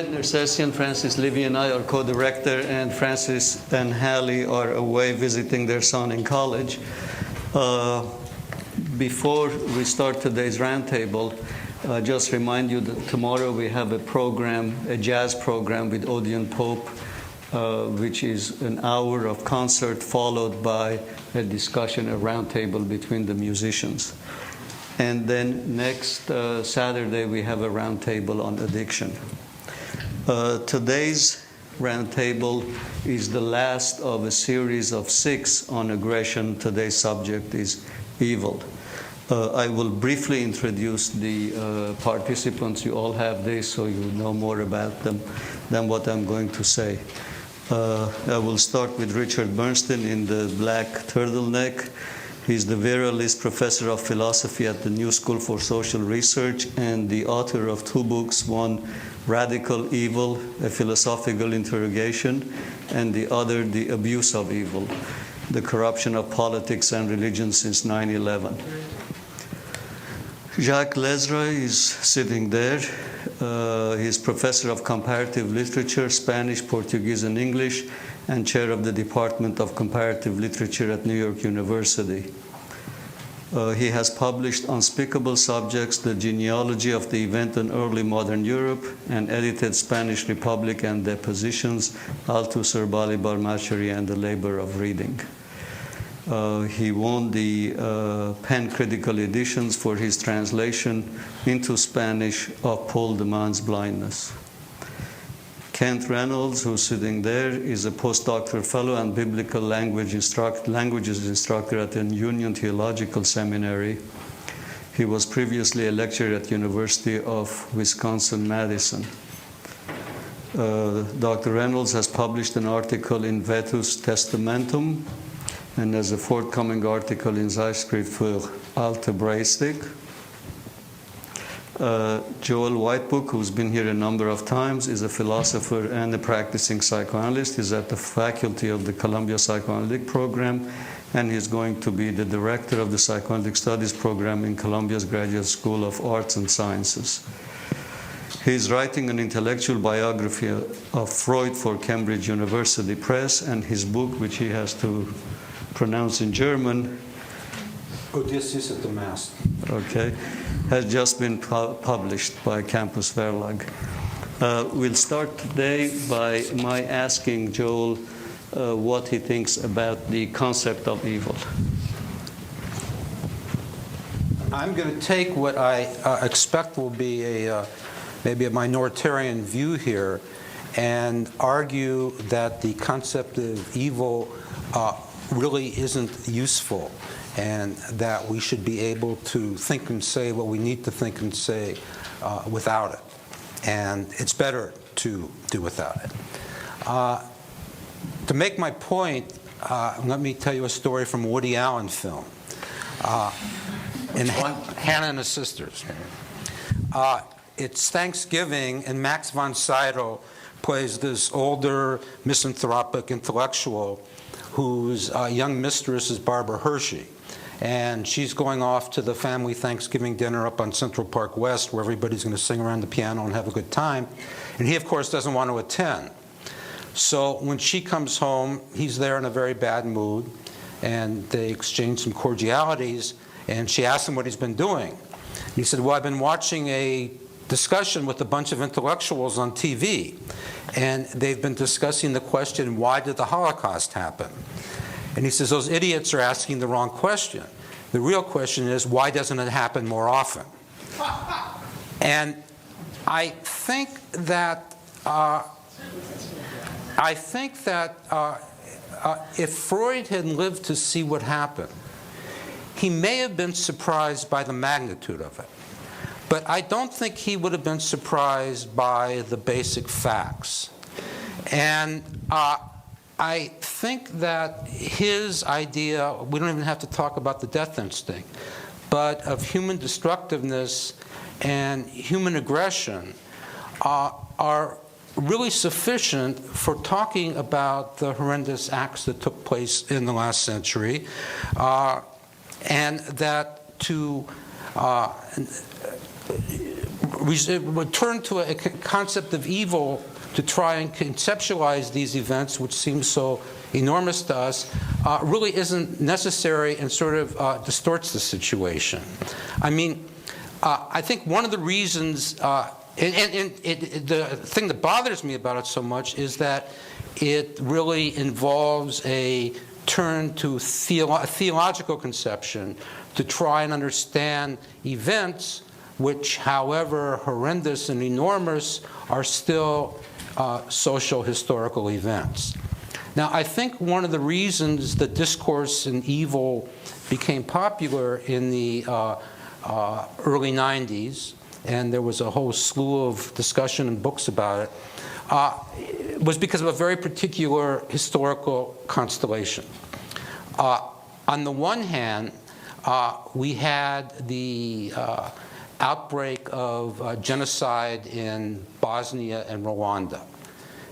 Nersessian, Francis Levy, and I are co-director, and Francis and Hallie are away visiting their son in college. Before we start today's roundtable, just remind you that tomorrow we have a program, a jazz program with Odeon Pope, which is an hour of concert followed by a discussion, a roundtable between the musicians. And then next Saturday we have a roundtable on addiction. Today's roundtable is the last of a series of 6 on aggression. Today's subject is evil. I will briefly introduce the participants. You all have this, so you know more about them than what I'm going to say. I will start with Richard Bernstein in the black turtleneck. He's the Vera List Professor of Philosophy at the New School for Social Research and the author of 2 books, one, Radical Evil, A Philosophical Interrogation, and the other, The Abuse of Evil, The Corruption of Politics and Religion Since 9/11. Jacques Lezra is sitting there. He's Professor of Comparative Literature, Spanish, Portuguese, and English, and chair of the Department of Comparative Literature at New York University. He has published Unspeakable Subjects, The Genealogy of the Event in Early Modern Europe, and edited Spanish Republic and Depositions, Althusser, Balibar, Macheri, and the Labor of Reading. He won the Penn Critical Editions for his translation into Spanish of Paul de Man's Blindness. Kent Reynolds, who's sitting there, is a postdoctoral fellow and biblical languages instructor at the Union Theological Seminary. He was previously a lecturer at University of Wisconsin-Madison. Dr. Reynolds has published an article in Vetus Testamentum, and there's a forthcoming article in Zeitschrift für Alte Breistig. Joel Whitebook, who's been here a number of times, is a philosopher and a practicing psychoanalyst. He's at the faculty of the Columbia Psychoanalytic Program, and he's going to be the director of the Psychoanalytic Studies Program in Columbia's Graduate School of Arts and Sciences. He's writing an intellectual biography of Freud for Cambridge University Press, and his book, which he has to pronounce in German, Odysseus at the Mast. Okay, has just been published by Campus Verlag. We'll start today by my asking Joel what he thinks about the concept of evil. I'm going to take what I expect will be maybe a minoritarian view here and argue that the concept of evil really isn't useful, and that we should be able to think and say what we need to think and say without it. And it's better to do without it. To make my point, let me tell you a story from a Woody Allen film. In Hannah and the Sisters. It's Thanksgiving, and Max von Sydow plays this older, misanthropic intellectual whose young mistress is Barbara Hershey. And she's going off to the family Thanksgiving dinner up on Central Park West, where everybody's going to sing around the piano and have a good time. And he, of course, doesn't want to attend. So when she comes home, he's there in a very bad mood, and they exchange some cordialities, and she asks him what he's been doing. He said, well, I've been watching a discussion with a bunch of intellectuals on TV, and they've been discussing the question, why did the Holocaust happen? And he says, those idiots are asking the wrong question. The real question is, why doesn't it happen more often? And I think that if Freud had lived to see what happened, he may have been surprised by the magnitude of it. But I don't think he would have been surprised by the basic facts. And I think that his idea, we don't even have to talk about the death instinct, but of human destructiveness and human aggression are really sufficient for talking about the horrendous acts that took place in the last century, and that to turn to a concept of evil to try and conceptualize these events, which seem so enormous to us, really isn't necessary and sort of distorts the situation. I mean, I think one of the reasons, the thing that bothers me about it so much is that it really involves a turn to a theological conception to try and understand events which, however horrendous and enormous, are still social historical events. Now, I think one of the reasons the discourse in evil became popular in the early 90s, and there was a whole slew of discussion and books about it, was because of a very particular historical constellation. On the one hand, we had the outbreak of genocide in Bosnia and Rwanda.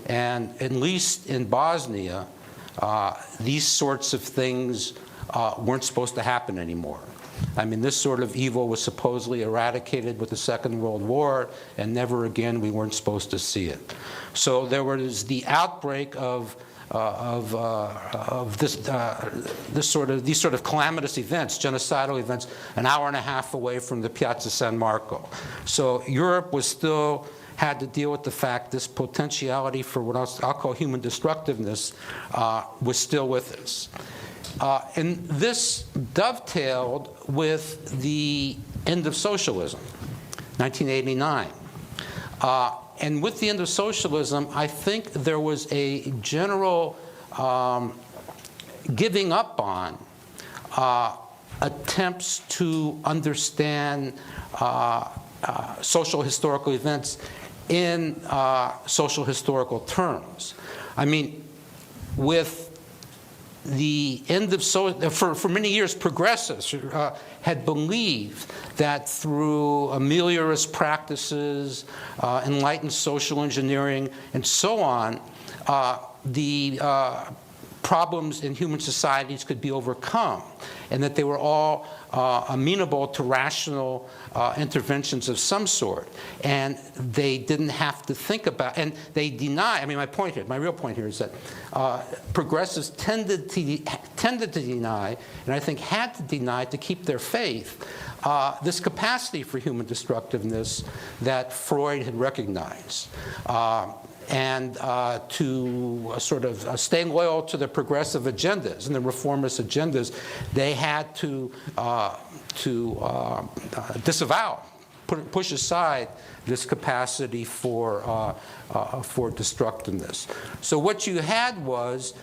And at least in Bosnia, these sorts of things weren't supposed to happen anymore. I mean, this sort of evil was supposedly eradicated with the Second World War, and never again we weren't supposed to see it. So there was the outbreak of these sort of calamitous events, genocidal events, an hour and a half away from the Piazza San Marco. So Europe was still had to deal with the fact this potentiality for what I'll call human destructiveness was still with us. And this dovetailed with the end of socialism, 1989. And with the end of socialism, I think there was a general giving up on attempts to understand social historical events in social historical terms. I mean, with the end of for many years, progressives had believed that through ameliorous practices, enlightened social engineering, and so on, the problems in human societies could be overcome, and that they were all amenable to rational interventions of some sort. And they didn't have to think about, and they deny, I mean, my real point here is that progressives tended to deny, and I think had to deny to keep their faith, this capacity for human destructiveness that Freud had recognized. And to sort of stay loyal to the progressive agendas and the reformist agendas, they had to disavow, push aside this capacity for destructiveness. So what you had was,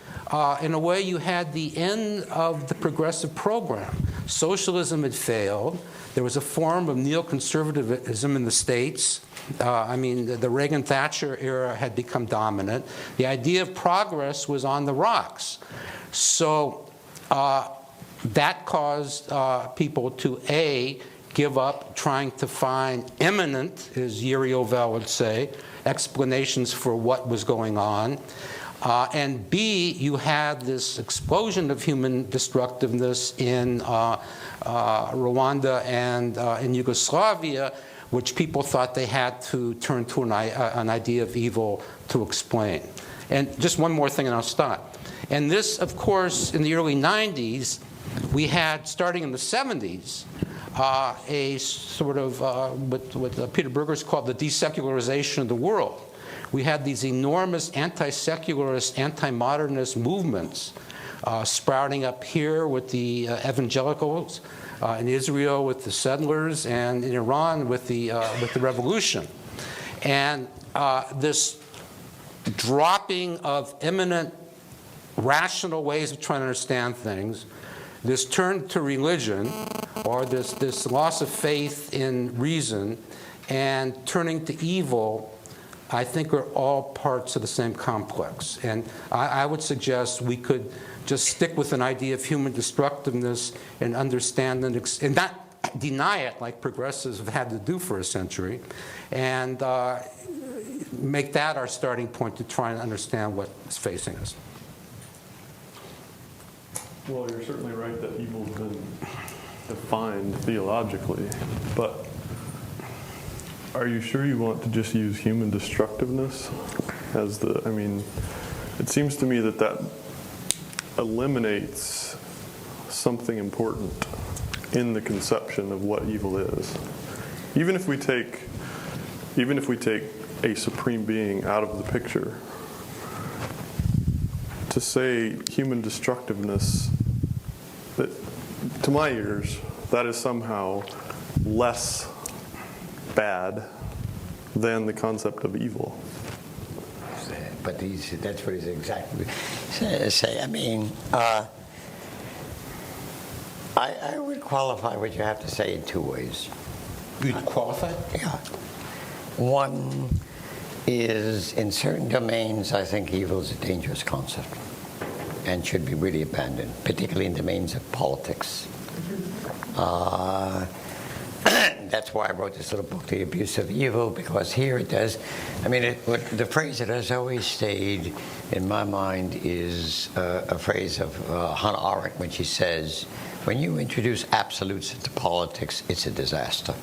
in a way, you had the end of the progressive program. Socialism had failed. There was a form of neoconservatism in the States. I mean, the Reagan-Thatcher era had become dominant. The idea of progress was on the rocks. So that caused people to, A, give up trying to find imminent, as Yuri Ovell would say, explanations for what was going on. And B, you had this explosion of human destructiveness in Rwanda and in Yugoslavia, which people thought they had to turn to an idea of evil to explain. And just one more thing and I'll stop. And this, of course, in the early 90s, we had, starting in the 70s, a sort of what Peter Berger's called the desecularization of the world. We had these enormous anti-secularist, anti-modernist movements sprouting up here with the evangelicals, in Israel with the settlers, and in Iran with the revolution. And this dropping of imminent rational ways of trying to understand things, this turn to religion, or this loss of faith in reason, and turning to evil, I think are all parts of the same complex. And I would suggest we could just stick with an idea of human destructiveness and understand and not deny it like progressives have had to do for a century, and make that our starting point to try and understand what is facing us. Well, you're certainly right that evil's been defined theologically, but are you sure you want to just use human destructiveness as the, I mean, it seems to me that that eliminates something important in the conception of what evil is. Even if we take a supreme being out of the picture, to say human destructiveness, that to my ears, that is somehow less bad than the concept of evil. But that's what he's exactly say. I mean, I would qualify what you have to say in two ways. You'd qualify? Yeah. One is, in certain domains, I think evil is a dangerous concept and should be really abandoned, particularly in domains of politics. That's why I wrote this little book, The Abuse of Evil, because here it does. I mean, the phrase that has always stayed in my mind is a phrase of Hannah Arendt when she says, when you introduce absolutes into politics, it's a disaster.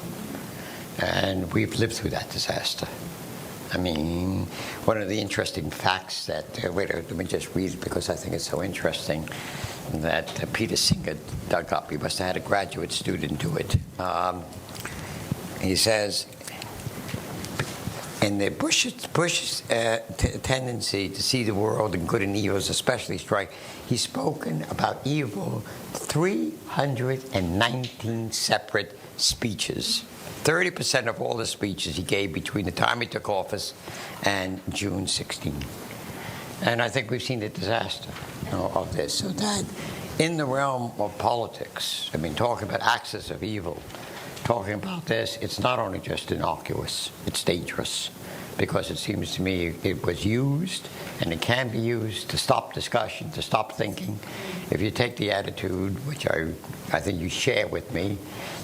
And we've lived through that disaster. I mean, one of the interesting facts that, let me just read it because I think it's so interesting, that Peter Singer dug up. He must have had a graduate student do it. He says, in the Bush's tendency to see the world in good and evil is especially striking, he's spoken about evil 319 separate speeches. 30% of all the speeches he gave between the time he took office and June 16. And I think we've seen the disaster of this. So that in the realm of politics, I mean, talking about axis of evil, talking about this, it's not only just innocuous, it's dangerous. Because it seems to me it was used, and it can be used to stop discussion, to stop thinking. If you take the attitude, which I think you share with me,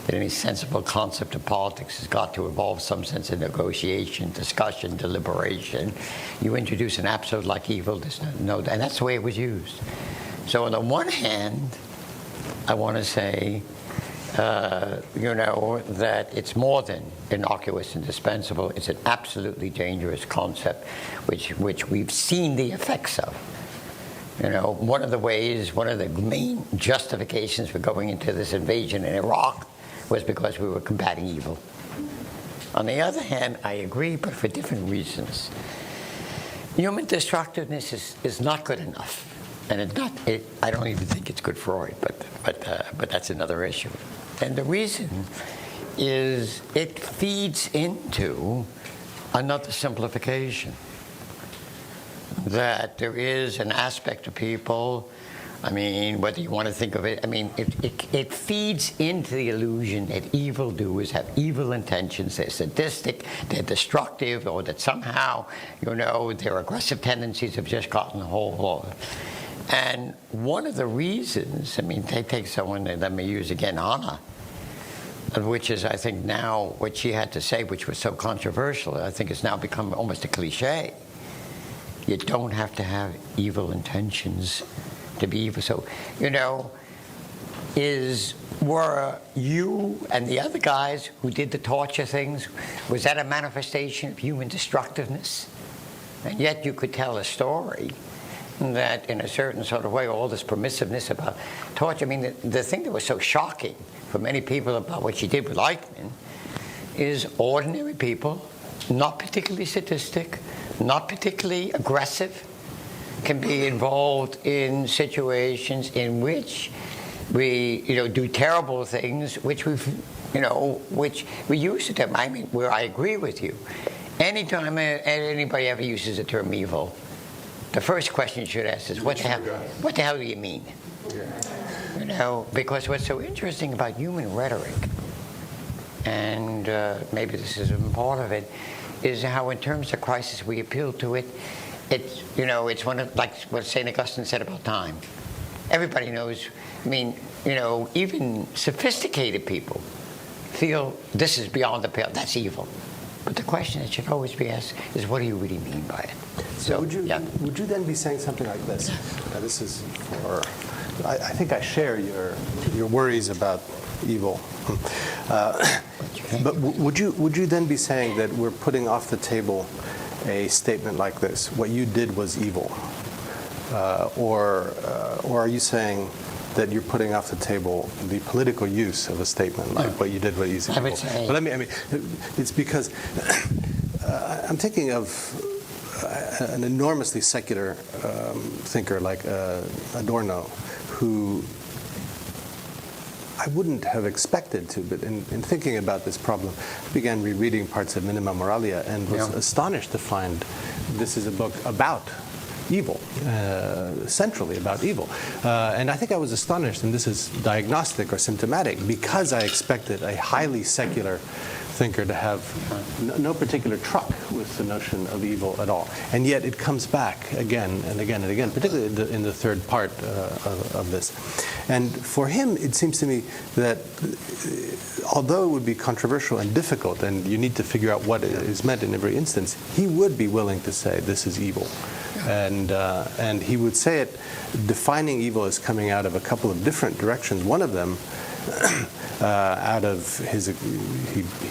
that any sensible concept of politics has got to involve some sense of negotiation, discussion, deliberation. You introduce an absolute like evil, there's no, and that's the way it was used. So on the one hand, I want to say, that it's more than innocuous and dispensable. It's an absolutely dangerous concept, which we've seen the effects of. One of the main justifications for going into this invasion in Iraq was because we were combating evil. On the other hand, I agree, but for different reasons. Human destructiveness is not good enough, and I don't even think it's good Freud, but that's another issue. And the reason is it feeds into another simplification. That there is an aspect of people, I mean, whether you want to think of it, I mean, it feeds into the illusion that evildoers have evil intentions, they're sadistic, they're destructive, or that somehow, their aggressive tendencies have just gotten a hold of. And one of the reasons, I mean, take someone, let me use again Anna, which is, I think now, what she had to say, which was so controversial, I think it's now become almost a cliche. You don't have to have evil intentions to be evil. So, were you and the other guys who did the torture things, was that a manifestation of human destructiveness? And yet you could tell a story that in a certain sort of way, all this permissiveness about torture. I mean, the thing that was so shocking for many people about what she did with Eichmann is ordinary people, not particularly sadistic, not particularly aggressive, can be involved in situations in which we, do terrible things, which which we use the term. I mean, where I agree with you. Anytime anybody ever uses the term evil, the first question you should ask is, what the hell do you mean? Because what's so interesting about human rhetoric, and maybe this is a part of it, is how in terms of crisis we appeal to it. It's one of, like what St. Augustine said about time. Everybody knows, I mean, even sophisticated people feel this is beyond the pale, that's evil. But the question that should always be asked is, what do you really mean by it? So would you then be saying something like this? This is for, I think I share your worries about evil. But would you then be saying that we're putting off the table a statement like this? What you did was evil, or are you saying that you're putting off the table the political use of a statement like what you did was evil? I would say. But it's because I'm thinking of an enormously secular thinker like Adorno, who I wouldn't have expected to, but in thinking about this problem, I began rereading parts of Minima Moralia and was astonished to find this is a book about evil, centrally about evil. And I think I was astonished, and this is diagnostic or symptomatic, because I expected a highly secular thinker to have no particular truck with the notion of evil at all. And yet it comes back again and again and again, particularly in the third part of this. And for him, it seems to me that although it would be controversial and difficult, and you need to figure out what is meant in every instance, he would be willing to say this is evil. And he would say it, defining evil as coming out of a couple of different directions. One of them, out of his,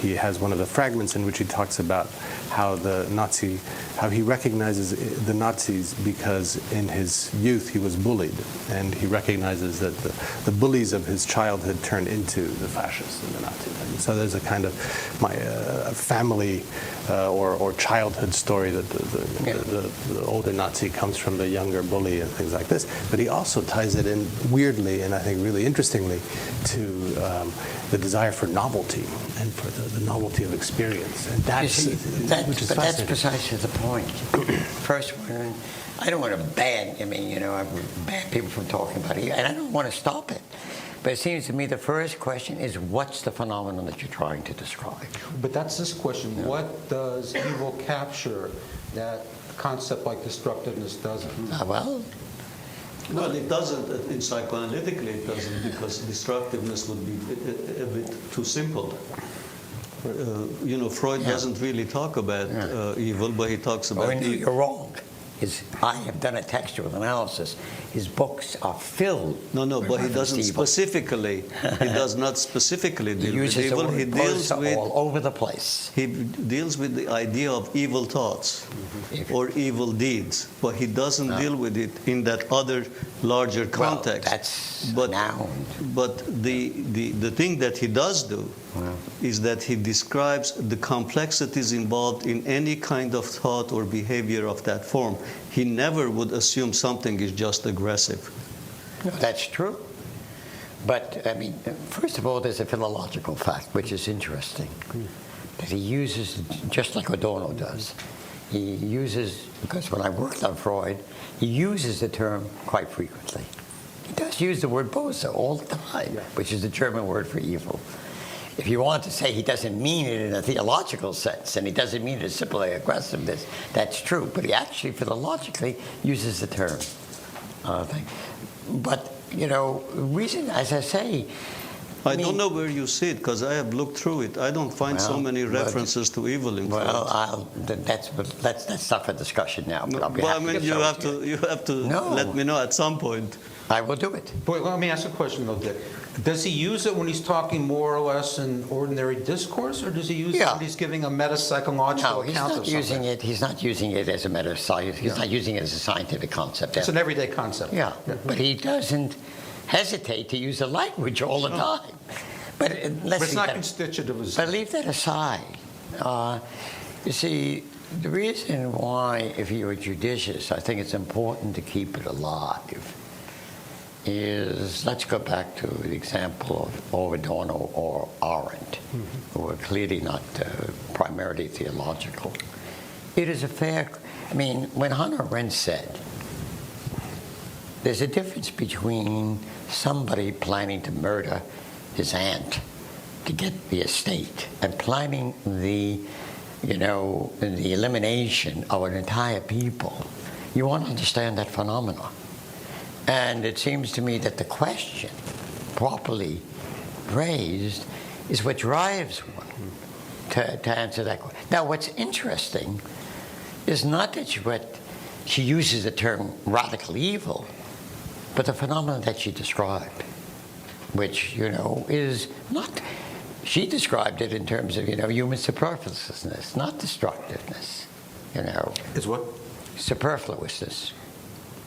he has one of the fragments in which he talks about how how he recognizes the Nazis because in his youth he was bullied, and he recognizes that the bullies of his childhood turned into the fascists and the Nazis. And so there's a kind of family or childhood story that the older Nazi comes from the younger bully and things like this. But he also ties it in weirdly and I think really interestingly to the desire for novelty and for the novelty of experience. And that's precisely the point. First one, I don't want to ban people from talking about it, and I don't want to stop it. But it seems to me the first question is, what's the phenomenon that you're trying to describe? But that's this question. Yeah. What does evil capture that concept like destructiveness doesn't? Well, it doesn't. Psychoanalytically, it doesn't, because destructiveness would be a bit too simple. Freud doesn't really talk about evil, but he talks about evil. You're wrong. I have done a textual analysis. His books are filled. No, but he doesn't specifically. He does not specifically deal with evil. He deals with all over the place. He deals with the idea of evil thoughts or evil deeds, but he doesn't deal with it in that other larger context. Well, that's noun. But the thing that he does do is that he describes the complexities involved in any kind of thought or behavior of that form. He never would assume something is just aggressive. That's true. But, first of all, there's a philological fact, which is interesting, that he uses, just like Adorno does, he uses, because when I worked on Freud, he uses the term quite frequently. He does use the word böse all the time, which is the German word for evil. If you want to say he doesn't mean it in a theological sense, and he doesn't mean it as simply aggressiveness, that's true. But he actually philologically uses the term. But, reason, as I say... I don't know where you see it, because I have looked through it. I don't find so many references to evil in Freud. Well, that's not for discussion now. But I'll be happy to you have to let me know at some point. I will do it. But let me ask a question, though, Dick. Does he use it when he's talking more or less in ordinary discourse, or does he use it when he's giving a metapsychological account of something? He's not using it as a meta-science. He's not using it as a scientific concept. It's an everyday concept. Yeah, but he doesn't hesitate to use the language all the time. But it's not constitutive of... But leave that aside. You see, the reason why, if you were judicious, I think it's important to keep it alive is, let's go back to the example of Adorno or Arendt, who are clearly not primarily theological. It is a fair... when Hannah Arendt said, there's a difference between somebody planning to murder his aunt to get the estate and planning the elimination of an entire people. You want to understand that phenomenon. And it seems to me that the question, properly raised, is what drives one to answer that question. Now, what's interesting is not that she uses the term radical evil, but the phenomenon that she described. which, is not, she described it in terms of, human superfluousness, not destructiveness, Is what? superfluousness,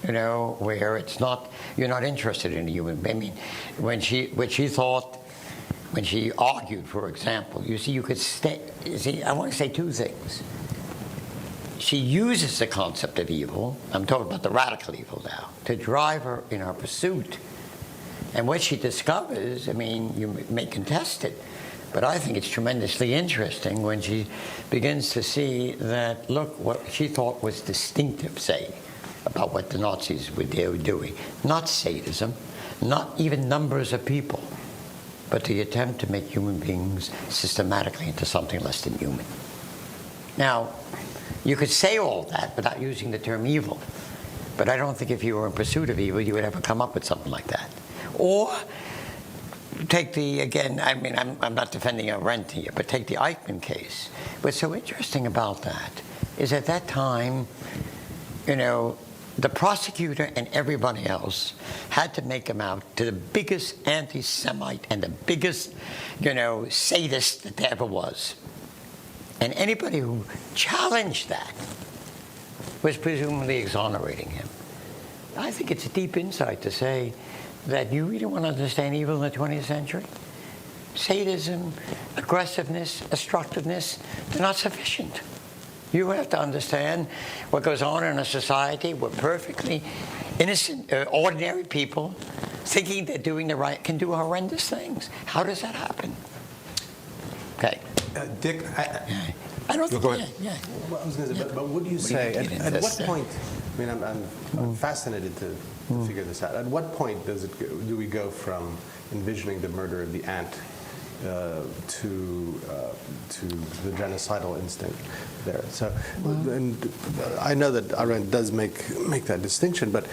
where it's not, you're not interested in a human. I mean, when she argued, for example, you could I want to say two things. She uses the concept of evil, I'm talking about the radical evil now, to drive her in her pursuit. And what she discovers, you may contest it, but I think it's tremendously interesting when she begins to see that, look, what she thought was distinctive, say, about what the Nazis were doing. Not sadism, not even numbers of people, but the attempt to make human beings systematically into something less than human. Now, you could say all that without using the term evil, but I don't think if you were in pursuit of evil, you would ever come up with something like that. Or take I'm not defending Arendt here, but take the Eichmann case. What's so interesting about that is at that time, the prosecutor and everybody else had to make him out to the biggest anti-Semite and the biggest, sadist that there ever was. And anybody who challenged that was presumably exonerating him. I think it's a deep insight to say that you really want to understand evil in the 20th century. Sadism, aggressiveness, destructiveness, they're not sufficient. You have to understand what goes on in a society where perfectly innocent, ordinary people thinking they're doing the right can do horrendous things. How does that happen? Okay. Dick, I don't think. Go ahead. Yeah. Well, I was going to say, but what do you say? At what point? I'm fascinated to figure this out. At what point do we go from envisioning the murder of the ant to the genocidal instinct there? So, and I know that Arendt does make that distinction, but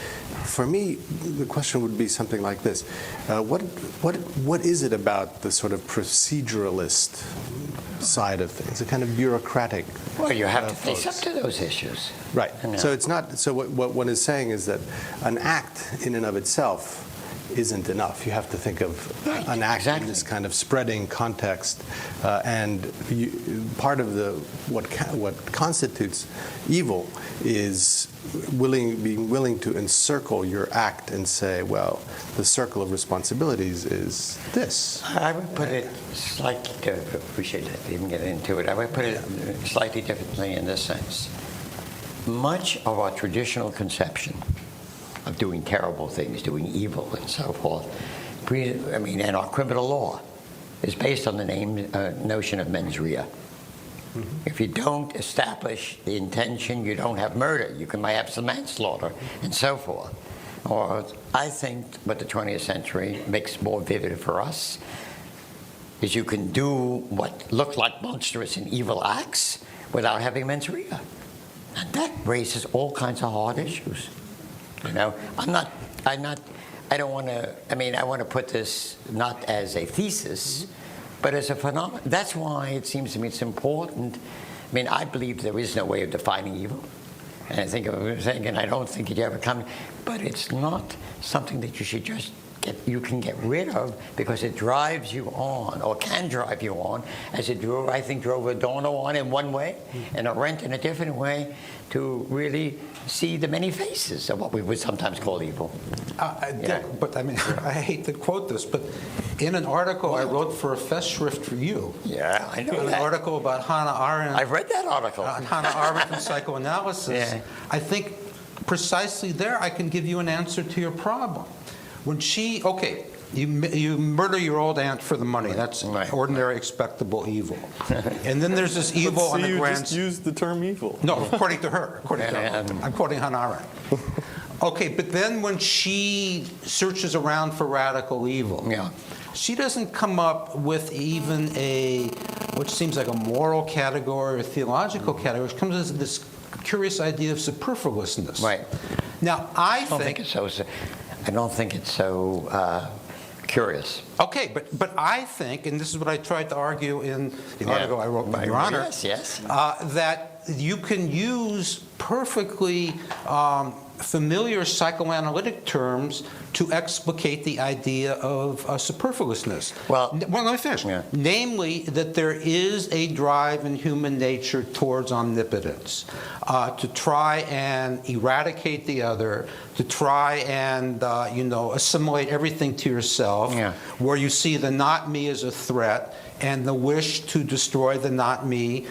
for me, the question would be something like this: what is it about the sort of proceduralist side of things, a kind of bureaucratic? Well, you have to face up to those issues. Right. So it's not. So what one is saying is that an act in and of itself isn't enough. You have to think of an act in this kind of spreading context, and part of what constitutes evil is being willing to encircle your act and say, well, the circle of responsibilities is this. I would put it slightly. Appreciate that. Didn't get into it. I would put it slightly differently in this sense. Much of our traditional conception of doing terrible things, doing evil, and so forth, and our criminal law is based on the notion of mens rea. Mm-hmm. If you don't establish the intention, you don't have murder. You might have some manslaughter, and so forth. Or I think what the 20th century makes more vivid for us is you can do what look like monstrous and evil acts without having mens rea. And that raises all kinds of hard issues. I want to put this not as a thesis, but as a phenomenon. That's why it seems to me it's important. I believe there is no way of defining evil. And I don't think it ever comes. But it's not something that you should just can get rid of because it drives you on, or can drive you on, as it drove Adorno on in one way, and Arendt in a different way, to really see the many faces of what we would sometimes call evil. But I hate to quote this, but in an article I wrote for a Festschrift for you, I know an article about Hannah Arendt. I've read that article. Hannah Arendt and psychoanalysis. Yeah. I think precisely there I can give you an answer to your problem. When you murder your old aunt for the money. That's ordinary, expectable evil. And then there's this evil on the grand... You just used the term evil. No, according to her. I'm quoting Hannah Arendt. Okay, but then when she searches around for radical evil, she doesn't come up with even which seems like a moral category or a theological category. She comes with this curious idea of superfluousness. Right. Now, I think I don't think it's so curious. Okay, but I think, and this is what I tried to argue in the article I wrote with Your Honor, yes. that you can use perfectly familiar psychoanalytic terms to explicate the idea of superfluousness. Well, Let me finish. Yeah. Namely, that there is a drive in human nature towards omnipotence, to try and eradicate the other, to try and assimilate everything to yourself, Yeah. where you see the not me as a threat, and the wish to destroy the not me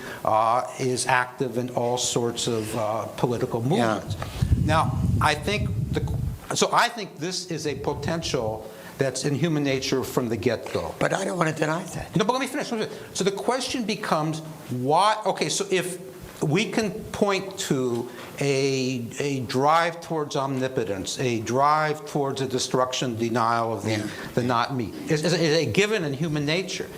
is active in all sorts of political movements. Now, I think this is a potential that's in human nature from the get-go. But I don't want to deny that. No, but let me finish. So the question becomes, why? Okay, so if we can point to a drive towards omnipotence, a drive towards a destruction, denial of the not me, is a given in human nature.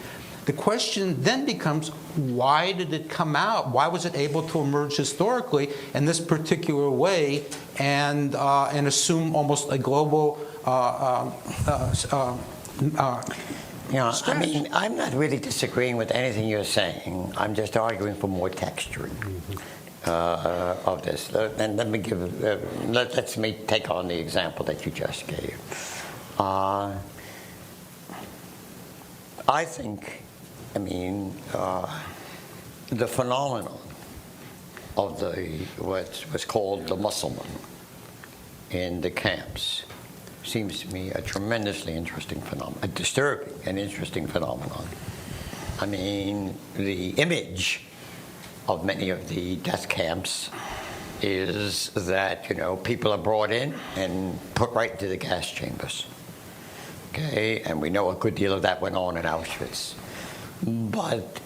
The question then becomes, why did it come out? Why was it able to emerge historically in this particular way and assume almost a global I mean, I'm not really disagreeing with anything you're saying. I'm just arguing for more texturing of this. And let me take on the example that you just gave. I think, the phenomenon of what's called the Musselman in the camps seems to me a tremendously interesting phenomenon, a disturbing and interesting phenomenon. I mean, the image of many of the death camps is that, people are brought in and put right into the gas chambers. Okay, and we know a good deal of that went on in Auschwitz. But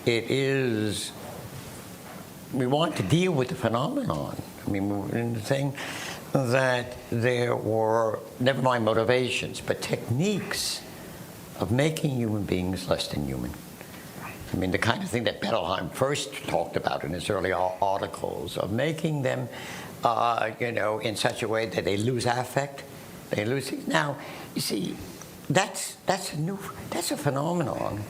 we want to deal with the phenomenon. I mean, we're saying that there were, never mind motivations, but techniques of making human beings less than human. I mean, the kind of thing that Bettelheim first talked about in his early articles, of making them, in such a way that they lose affect, they lose things. Now, you see, that's a phenomenon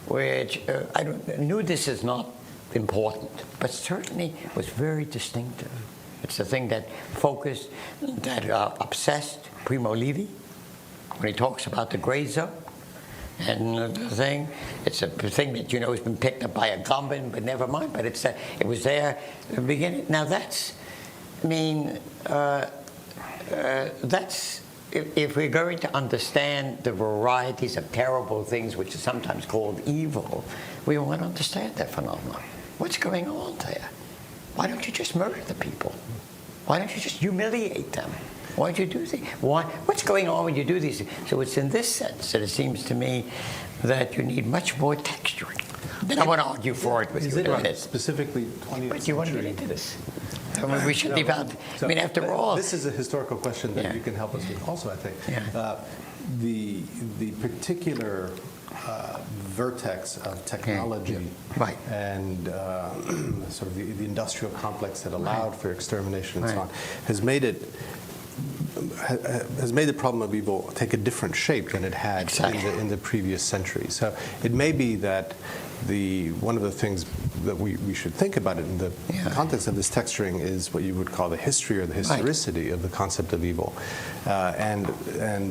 which this is not important, but certainly was very distinctive. It's the thing that focused, that obsessed Primo Levi when he talks about the gray zone. And the thing, it's a thing that has been picked up by a Gombin, but never mind. But it was there at the beginning. Now that's if we're going to understand the varieties of terrible things which are sometimes called evil, we want to understand that phenomenon. What's going on there? Why don't you just murder the people? Why don't you just humiliate them? Why do you do things? What's going on when you do these things? So it's in this sense that it seems to me that you need much more texturing. Then I want to argue for it with you. Specifically 20th But you want to get into this. I mean, we should be bound. After all, this is a historical question that you can help us with also, I think. Yeah. The particular vertex of technology and sort of the industrial complex that allowed for extermination and so on has made the problem of evil take a different shape than it had in the previous century. So it may be that one of the things that we should think about it in the context of this texturing is what you would call the history or the historicity of the concept of evil, and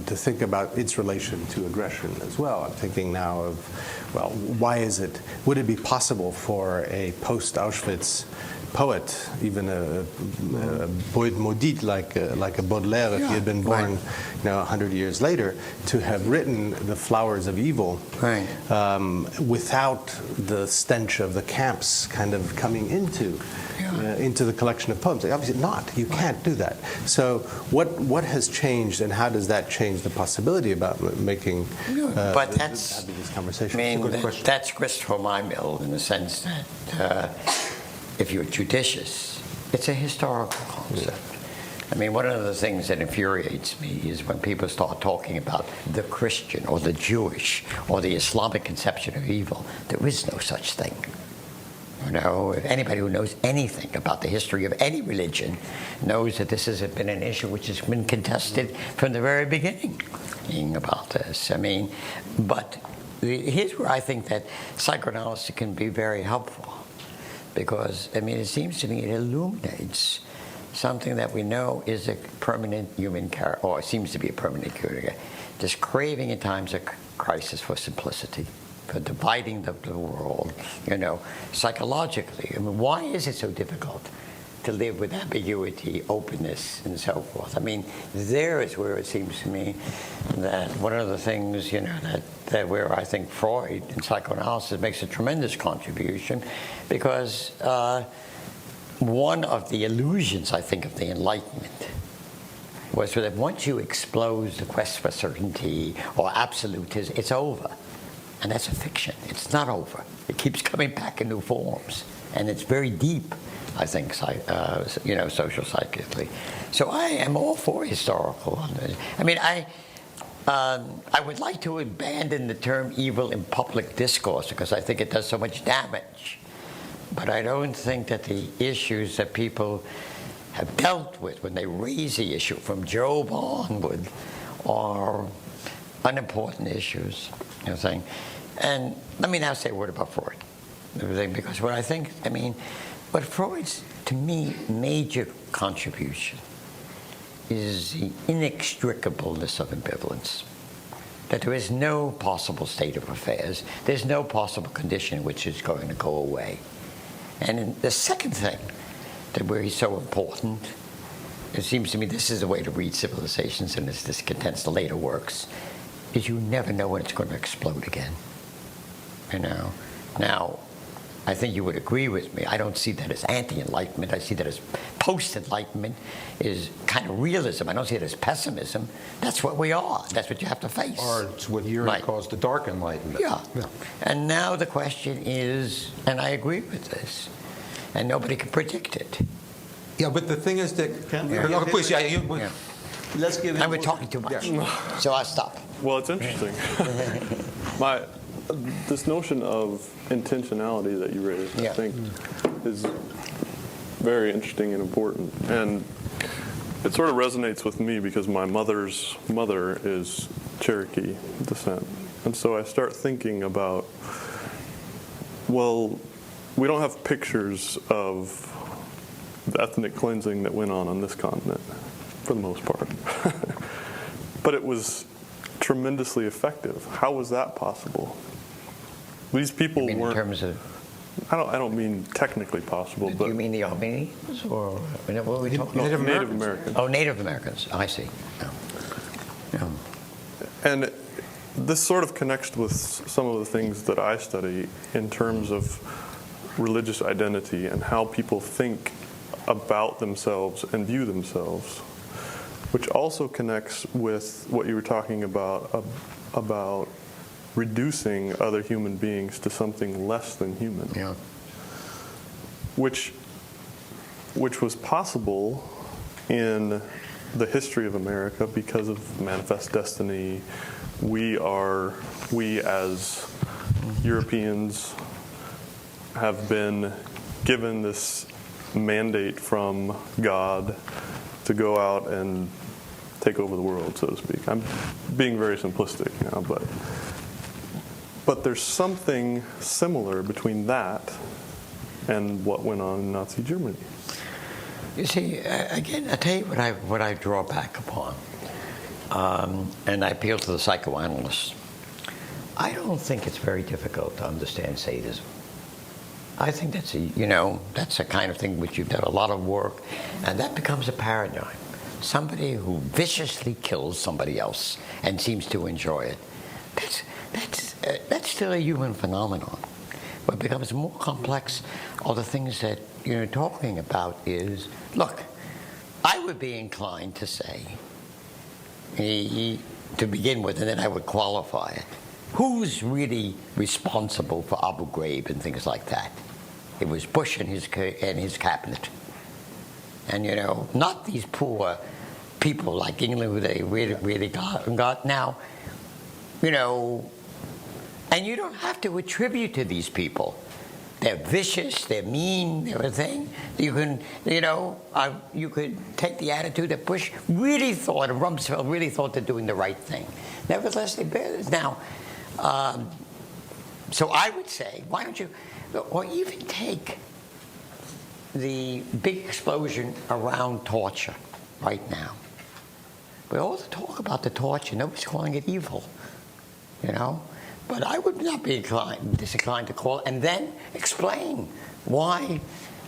to think about its relation to aggression as well. I'm thinking now of, would it be possible for a post-Auschwitz poet, even a poet maudit like a Baudelaire, if he had been born 100 years later, to have written the flowers of evil without the stench of the camps kind of coming into the collection of poems. Obviously not. You can't do that. So what has changed, and how does that change the possibility about making having these conversations? That's grist for my mill, in the sense that if you're judicious, it's a historical concept. I mean, one of the things that infuriates me is when people start talking about the Christian or the Jewish or the Islamic conception of evil. There is no such thing. Anybody who knows anything about the history of any religion knows that this has been an issue which has been contested from the very beginning about this. I mean, but here's where I think that psychoanalysis can be very helpful. Because, it seems to me it illuminates something that we know is a permanent human character, or seems to be a permanent character. This craving in times of crisis for simplicity, for dividing the world, psychologically. I mean, why is it so difficult to live with ambiguity, openness, and so forth? I mean, there is where it seems to me that one of the things, that where I think Freud in psychoanalysis makes a tremendous contribution, because one of the illusions, I think, of the Enlightenment was that once you expose the quest for certainty or absolutism, it's over. And that's a fiction. It's not over. It keeps coming back in new forms. And it's very deep, I think, social psychically. So I am all for historical. I mean, I would like to abandon the term evil in public discourse because I think it does so much damage. But I don't think that the issues that people have dealt with when they raise the issue from Job onward are unimportant issues. And let me now say a word about Freud. Because what Freud's, to me, major contribution is the inextricableness of ambivalence. That there is no possible state of affairs. There's no possible condition in which it's going to go away. And the second thing, that where he's so important, it seems to me this is a way to read Civilizations, and it's this condensed later works, is you never know when it's going to explode again. Now, I think you would agree with me. I don't see that as anti-Enlightenment. I see that as post-Enlightenment is kind of realism. I don't see it as pessimism. That's what we are. That's what you have to face. Or it's what Uri calls the Dark Enlightenment. Yeah. And now the question is, and I agree with this, and nobody can predict it. Yeah, but the thing is that... Please, Let's give him... And we're talking too much, so I'll stop. Well, it's interesting. This notion of intentionality that you raised, I think, is very interesting and important. And it sort of resonates with me because my mother's mother is Cherokee descent. And so I start thinking about, well, we don't have pictures of the ethnic cleansing that went on this continent, for the most part. But it was tremendously effective. How was that possible? These people weren't... in terms of... I don't mean technically possible, but... You mean the Armenians, or what are we talking about? Native Americans. Oh, Native Americans. I see. Yeah. And this sort of connects with some of the things that I study in terms of religious identity and how people think about themselves and view themselves, which also connects with what you were talking about reducing other human beings to something less than human. Yeah. Which was possible in the history of America because of manifest destiny. We as Europeans have been given this mandate from God to go out and take over the world, so to speak. I'm being very simplistic now, but there's something similar between that and what went on in Nazi Germany. You see, again, I tell you what I draw back upon, and I appeal to the psychoanalysts. I don't think it's very difficult to understand sadism. I think that's a kind of thing which you've done a lot of work, and that becomes a paradigm. Somebody who viciously kills somebody else and seems to enjoy it. That's still a human phenomenon. What becomes more complex are the things that you're talking about is, look, I would be inclined to say, to begin with, and then I would qualify it, who's really responsible for Abu Ghraib and things like that? It was Bush and his cabinet. And, not these poor people like England who they really got now, and you don't have to attribute to these people. They're vicious, they're mean, they're a thing. You can, you could take the attitude that Bush really thought, and Rumsfeld really thought they're doing the right thing. Nevertheless, they bear this. Now, so I would say, why don't you, or even take the big explosion around torture right now. We all talk about the torture. Nobody's calling it evil, you know? But I would not be disinclined to call it, and then explain why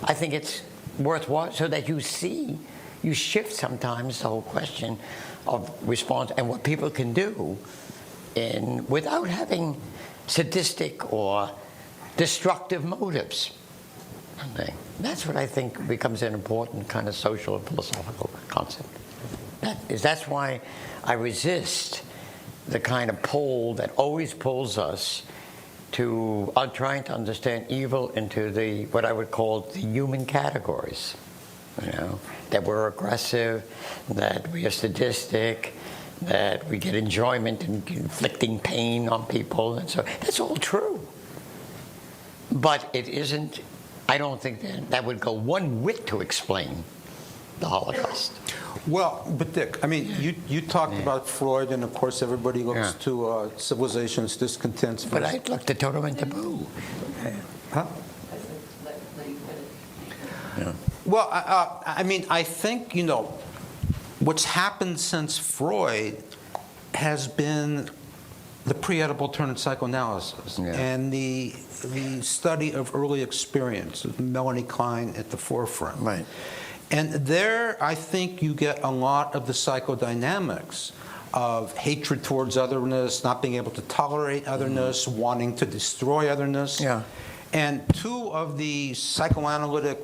I think it's worthwhile, so that you see, you shift sometimes the whole question of response and what people can do without having sadistic or destructive motives. That's what I think becomes an important kind of social and philosophical concept. That's why I resist the kind of pull that always pulls us to trying to understand evil into what I would call the human categories. You know, that we're aggressive, that we are sadistic, that we get enjoyment in inflicting pain on people, and so that's all true. But it isn't. I don't think that would go one whit to explain the Holocaust. Well, but Dick, I mean, you talked about Freud, and of course everybody looks to civilization's discontents. But I looked at Totem and Taboo. Huh? Yeah. Well, I mean, I think, you know, what's happened since Freud has been the pre-Oedipal turn in psychoanalysis and the study of early experience, with Melanie Klein at the forefront. Right. And there, I think you get a lot of the psychodynamics of hatred towards otherness, not being able to tolerate otherness, wanting to destroy otherness. Yeah. And two of the psychoanalytic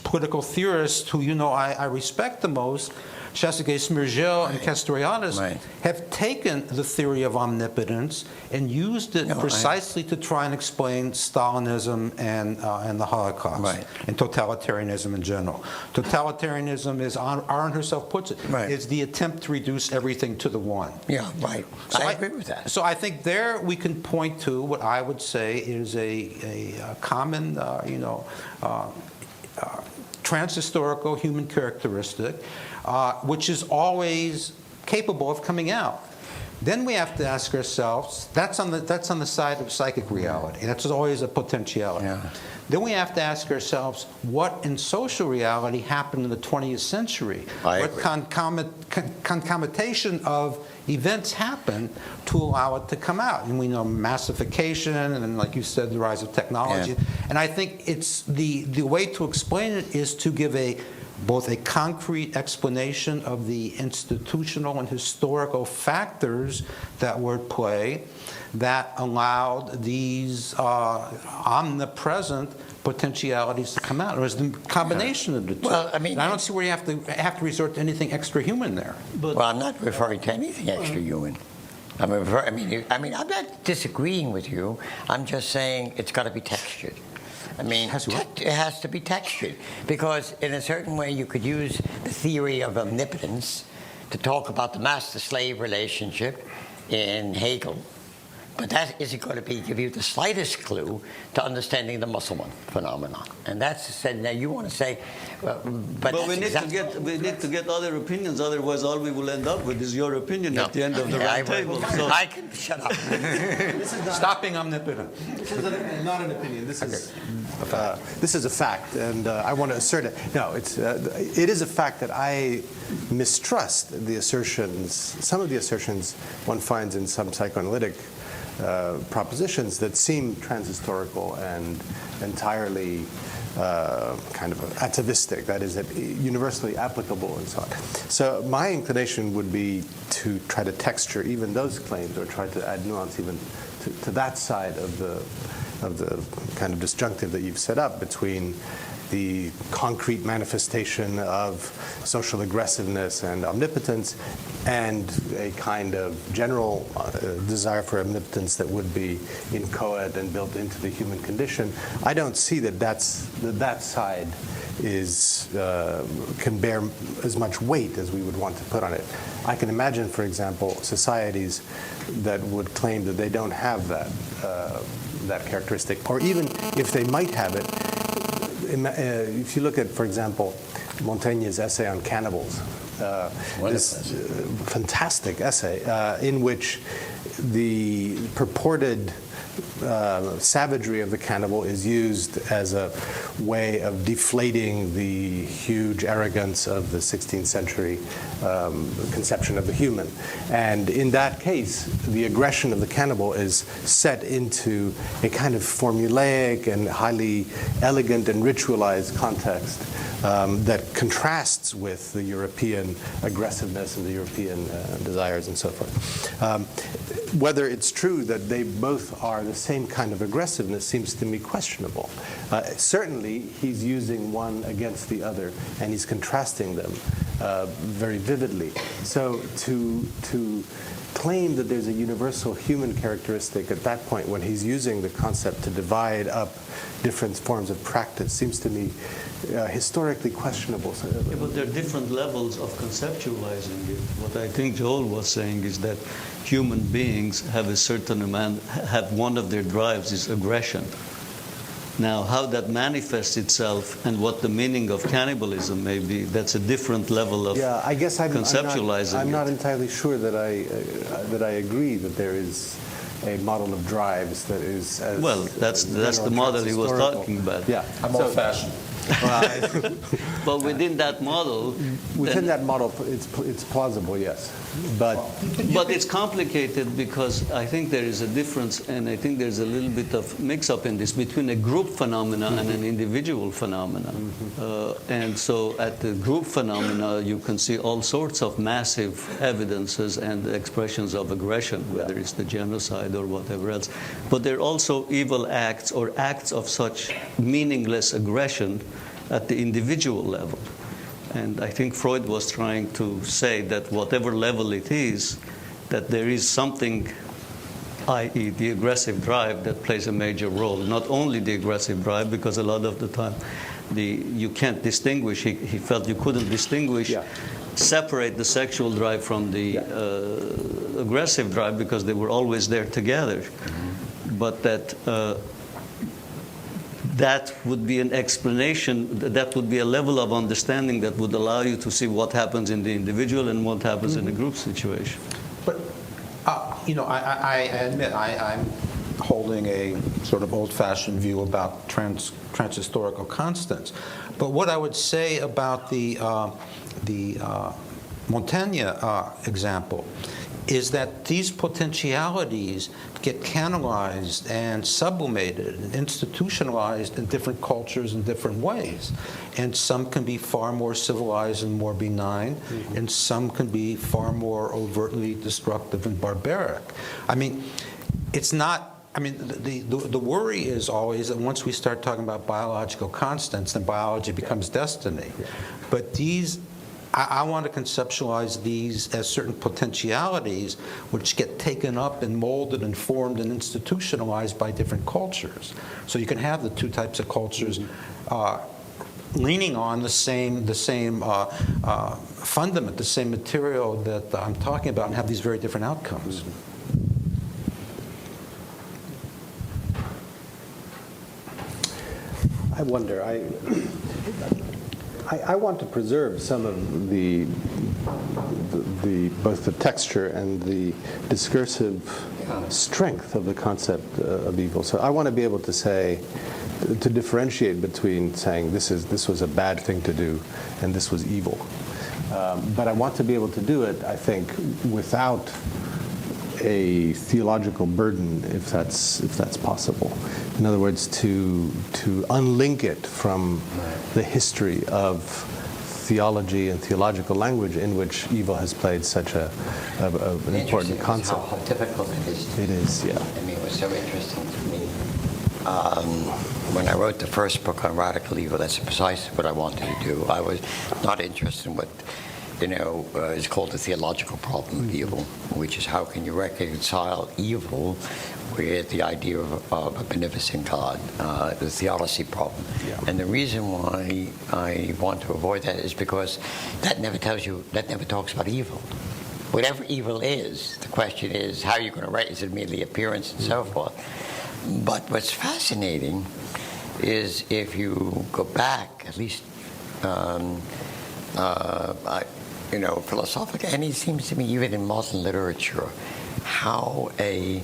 political theorists who, you know, I respect the most, Chasseguet Smirgel and Castoriadis, have taken the theory of omnipotence and used it precisely to try and explain Stalinism and the Holocaust and totalitarianism in general. Totalitarianism, as Arendt herself puts it, is the attempt to reduce everything to the one. Yeah, right. So I agree with that. So I think there we can point to what I would say is a common, transhistorical human characteristic, which is always capable of coming out. Then we have to ask ourselves, that's on the side of psychic reality. That's always a potentiality. Yeah. Then we have to ask ourselves, what in social reality happened in the 20th century? What concomitation of events happened to allow it to come out? And we know massification, and then, like you said, the rise of technology. Yeah. And I think it's the way to explain it is to give both a concrete explanation of the institutional and historical factors that were at play that allowed these omnipresent potentialities to come out. It was the combination of the two. Well, I mean, and I don't see where you have to resort to anything extra human there. Well, I'm not referring to anything extra human. I'm not disagreeing with you. I'm just saying it's got to be textured. I mean, it has to be textured, because in a certain way you could use the theory of omnipotence to talk about the master-slave relationship in Hegel, but that isn't going to give you the slightest clue to understanding the Musselman phenomenon. And that's said. Now you want to say, but we need to get other opinions. Otherwise, all we will end up with is your opinion at the end of the roundtable. So I can shut up. Stop being omnipotent. This is not an opinion. This is a fact, and I want to assert it. No, it is a fact that I mistrust the assertions. Some of the assertions one finds in some psychoanalytic propositions that seem transhistorical and entirely kind of atavistic, that is, universally applicable and so on. So my inclination would be to try to texture even those claims, or try to add nuance even to that side of the kind of disjunctive that you've set up between the concrete manifestation of social aggressiveness and omnipotence, and a kind of general desire for omnipotence that would be inchoate and built into the human condition. I don't see that side can bear as much weight as we would want to put on it. I can imagine, for example, societies that would claim that they don't have that characteristic, or even if they might have it. If you look at, for example, Montaigne's essay on cannibals, this fantastic essay in which the purported savagery of the cannibal is used as a way of deflating the huge arrogance of the 16th century conception of the human. And in that case, the aggression of the cannibal is set into a kind of formulaic and highly elegant and ritualized context that contrasts with the European aggressiveness and the European desires and so forth. Whether it's true that they both are the same kind of aggressiveness seems to me questionable. Certainly, he's using one against the other, and he's contrasting them very vividly. So to claim that there's a universal human characteristic at that point when he's using the concept to divide up different forms of practice seems to me historically questionable. Yeah, but there are different levels of conceptualizing it. What I think Joel was saying is that human beings have a certain amount, have one of their drives is aggression. Now, how that manifests itself and what the meaning of cannibalism may be, that's a different level of I guess conceptualizing I'm not it. entirely sure that I agree that there is a model of drives that is as Well, that's the model he was talking about. Yeah, I'm old-fashioned. But within that model, within then- that model, it's plausible, yes, but But it's complicated because I think there is a difference, and I think there's a little bit of mix-up in this between a group phenomena and an individual phenomena. And so at the group phenomena, you can see all sorts of massive evidences and expressions of aggression, whether it's the genocide or whatever else. But there are also evil acts or acts of such meaningless aggression at the individual level. And I think Freud was trying to say that whatever level it is, that there is something, i.e. the aggressive drive, that plays a major role. Not only the aggressive drive, because a lot of the time you can't distinguish, he felt you couldn't distinguish, separate the sexual drive from the aggressive drive because they were always there together. But that would be an explanation, that would be a level of understanding that would allow you to see what happens in the individual and what happens in a group situation. But, I admit I'm holding a sort of old-fashioned view about transhistorical constants. But what I would say about the Montaigne example is that these potentialities get canalized and sublimated and institutionalized in different cultures in different ways. And some can be far more civilized and more benign, and some can be far more overtly destructive and barbaric. I mean, it's not, I mean, the worry is always that once we start talking about biological constants, then biology becomes destiny. But these, I want to conceptualize these as certain potentialities which get taken up and molded and formed and institutionalized by different cultures. So you can have the two types of cultures leaning on the same fundament, the same material that I'm talking about, and have these very different outcomes. I wonder. I want to preserve some of the both the texture and the discursive strength of the concept of evil. So I want to be able to say, to differentiate between saying this was a bad thing to do and this was evil. But I want to be able to do it, I think, without a theological burden, if that's possible. In other words, to unlink it from the history of theology and theological language in which evil has played such an important concept. How difficult it is. It is, yeah. I mean, it was so interesting to me. When I wrote the first book on radical evil, that's precisely what I wanted to do. I was not interested in what is called the theological problem of evil, which is how can you reconcile evil with the idea of a beneficent God, the theodicy problem. Yeah. And the reason why I want to avoid that is because that never talks about evil. Whatever evil is, the question is how you're going to is it merely appearance and so forth. But what's fascinating is if you go back, at least philosophically, and it seems to me even in modern literature, how a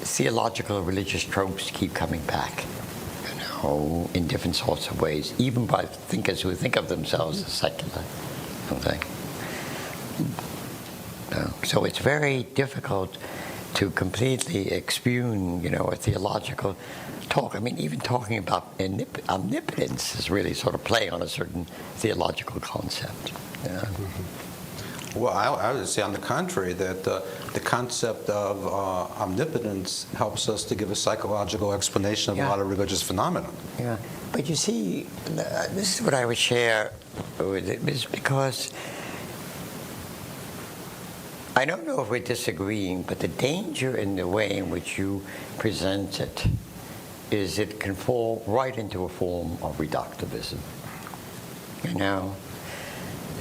theological religious tropes keep coming back, in different sorts of ways, even by thinkers who think of themselves as secular. Okay. So it's very difficult to completely expugn, a theological talk. I mean, even talking about omnipotence is really sort of playing on a certain theological concept. Well, I would say on the contrary, that the concept of omnipotence helps us to give a psychological explanation of a lot of religious phenomena. Yeah, but you see, this is what I would share with it, is because I don't know if we're disagreeing, but the danger in the way in which you present it is it can fall right into a form of reductivism.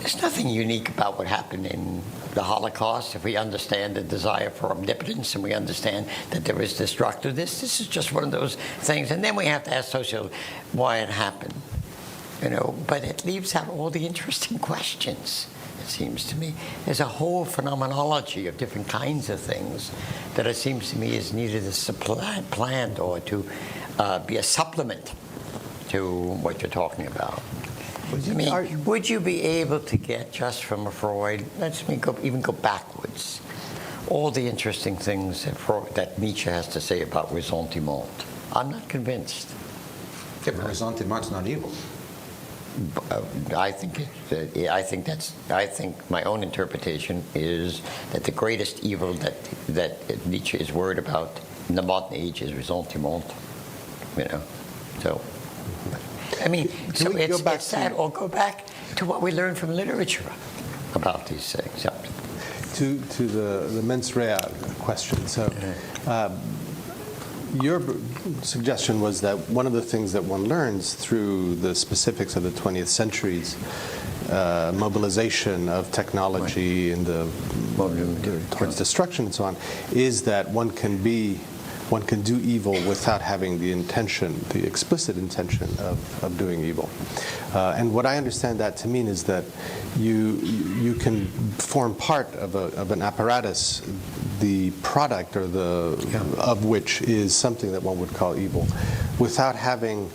There's nothing unique about what happened in the Holocaust. If we understand the desire for omnipotence and we understand that there is destructiveness, this is just one of those things. And then we have to ask socially why it happened. But it leaves out all the interesting questions, it seems to me. There's a whole phenomenology of different kinds of things that it seems to me is needed to supplant or to be a supplement to what you're talking about. Would you be able to get just from a Freud, even go backwards, all the interesting things that Nietzsche has to say about ressentiment? I'm not convinced. Yeah, but ressentiment's not evil. I think my own interpretation is that the greatest evil that Nietzsche is worried about in the modern age is ressentiment. So. Can we go back that, or go back to what we learned from literature about these things. To the mens rea question. So, your suggestion was that one of the things that one learns through the specifics of the 20th century's mobilization of technology and towards destruction and so on, is that one can do evil without having the explicit intention of doing evil. And what I understand that to mean is that you can form part of an apparatus, the product of which is something that one would call evil, without having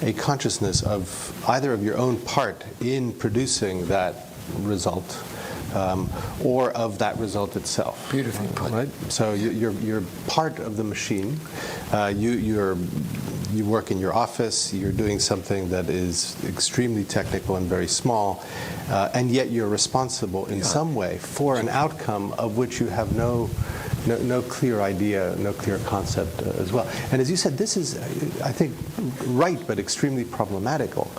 a consciousness of either of your own part in producing that result, or of that result itself. Beautifully put. Right? So you're part of the machine. You work in your office. You're doing something that is extremely technical and very small, and yet you're responsible in some way for an outcome of which you have no clear idea, no clear concept as well. And as you said, this is, I think, right, but extremely problematical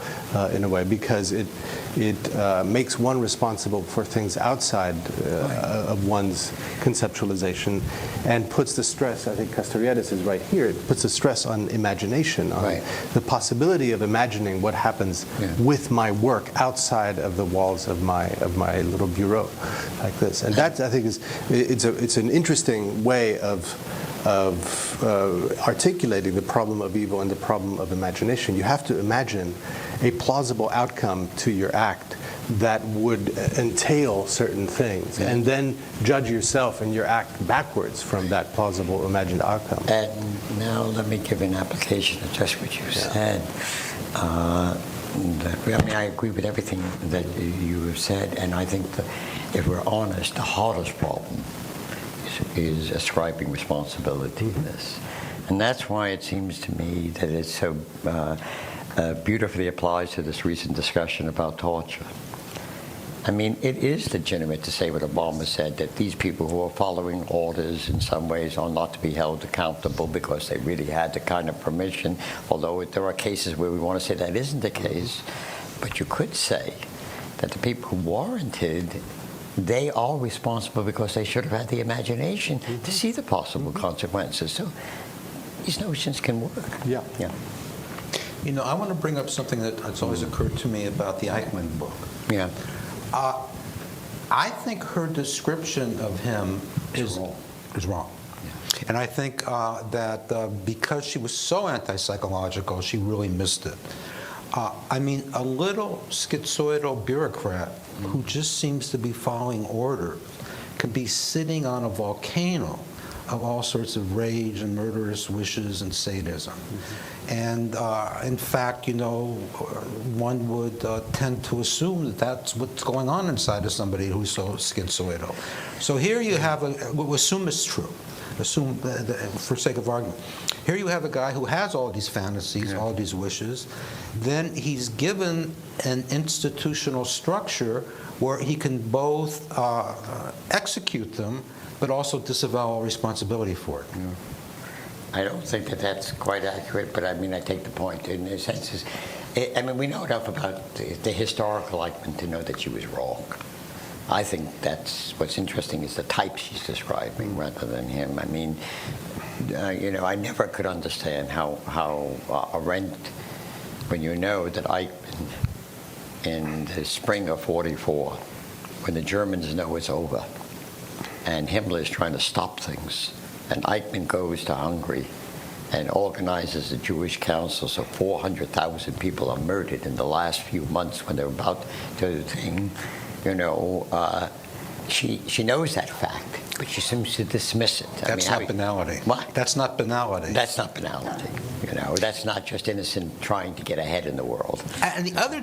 in a way, because it makes one responsible for things outside of one's conceptualization, and puts the stress, I think Castoriadis is right here, it puts the stress on imagination, on the possibility of imagining what happens with my work outside of the walls of my little bureau, like this. And that, I think, it's an interesting way of articulating the problem of evil and the problem of imagination. You have to imagine a plausible outcome to your act that would entail certain things, and then judge yourself and your act backwards from that plausible imagined outcome. And now let me give an application of just what you said. I agree with everything that you have said, and I think that if we're honest, the hardest problem is ascribing responsibility to this. And that's why it seems to me that it so beautifully applies to this recent discussion about torture. I mean, it is legitimate to say what Obama said, that these people who are following orders in some ways are not to be held accountable because they really had the kind of permission, although there are cases where we want to say that isn't the case. But you could say that the people who warranted, they are responsible because they should have had the imagination to see the possible consequences. So these notions can work. Yeah. I want to bring up something that's always occurred to me about the Eichmann book. Yeah. I think her description of him is wrong. Yeah. And I think that because she was so anti-psychological, she really missed it. A little schizoidal bureaucrat who just seems to be following order could be sitting on a volcano of all sorts of rage and murderous wishes and sadism. And in fact, one would tend to assume that that's what's going on inside of somebody who's so schizoidal. So here you have we'll assume it's true. Assume, for sake of argument, here you have a guy who has all these fantasies, all these wishes. Then he's given an institutional structure where he can both execute them, but also disavow all responsibility for it. I don't think that that's quite accurate, but I mean, I take the point. In a sense, we know enough about the historical Eichmann to know that she was wrong. I think that's what's interesting is the type she's describing rather than him. I mean, I never could understand how Arendt, when you know that Eichmann, in the spring of '44, when the Germans know it's over, and Himmler is trying to stop things, and Eichmann goes to Hungary and organizes a Jewish council, so 400,000 people are murdered in the last few months when they're about to think. She knows that fact, but she seems to dismiss it. That's not banality. What? That's not banality. That's not banality. That's not just innocent trying to get ahead in the world. And the other,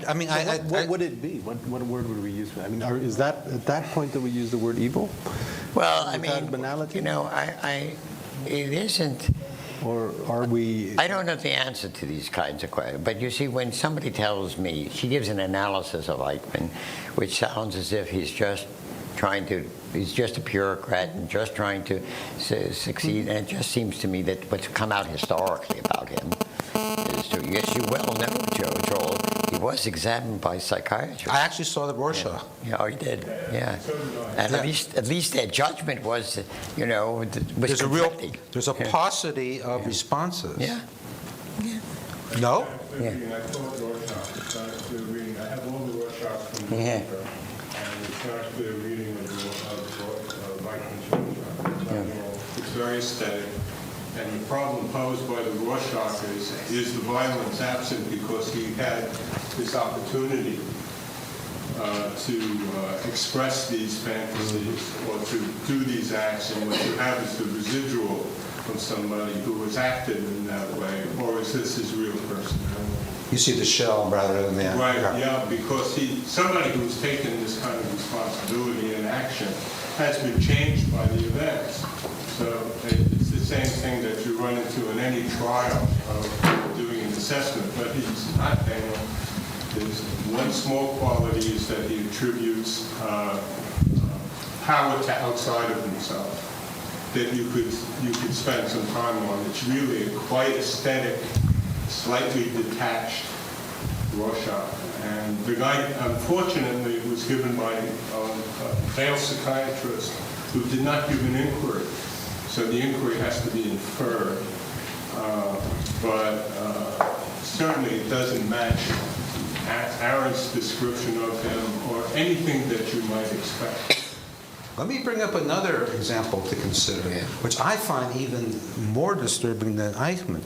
what would it be? What word would we use for that? Is that at that point that we use the word evil? Well, Is that banality? It isn't. Or are we? I don't know the answer to these kinds of questions. But you see, when somebody tells me, she gives an analysis of Eichmann, which sounds as if he's just a bureaucrat and just trying to succeed. And it just seems to me that what's come out historically about him is true. Yes, you well know, Joel, he was examined by psychiatrists. I actually saw the Rorschach. Yeah, oh, you did. Yeah, and at least their judgment was, was conflicting. There's a paucity of responses. Yeah. No? Yeah. I thought Rorschach. It's not a clear reading. I have all the Rorschachs from the Yeah. paper, and it's not a clear reading of Eichmann. It's very aesthetic. And the problem posed by the Rorschach is the violence absent because he had this opportunity to express these fantasies or to do these acts, and what you have is the residual of somebody who was active in that way, or is this his real personality? You see the shell rather than the Right, yeah, because somebody who's taken this kind of responsibility and action has been changed by the events. So it's the same thing that you run into in any trial of doing an assessment, but he's not paying. There's one small quality is that he attributes power to outside of himself that you could spend some time on. It's really a quite aesthetic, slightly detached Rorschach. And the guy, unfortunately, was given by a male psychiatrist who did not give an inquiry. So the inquiry has to be inferred. But certainly it doesn't match Aaron's description of him or anything that you might expect. Let me bring up another example to consider, which I find even more disturbing than Eichmann.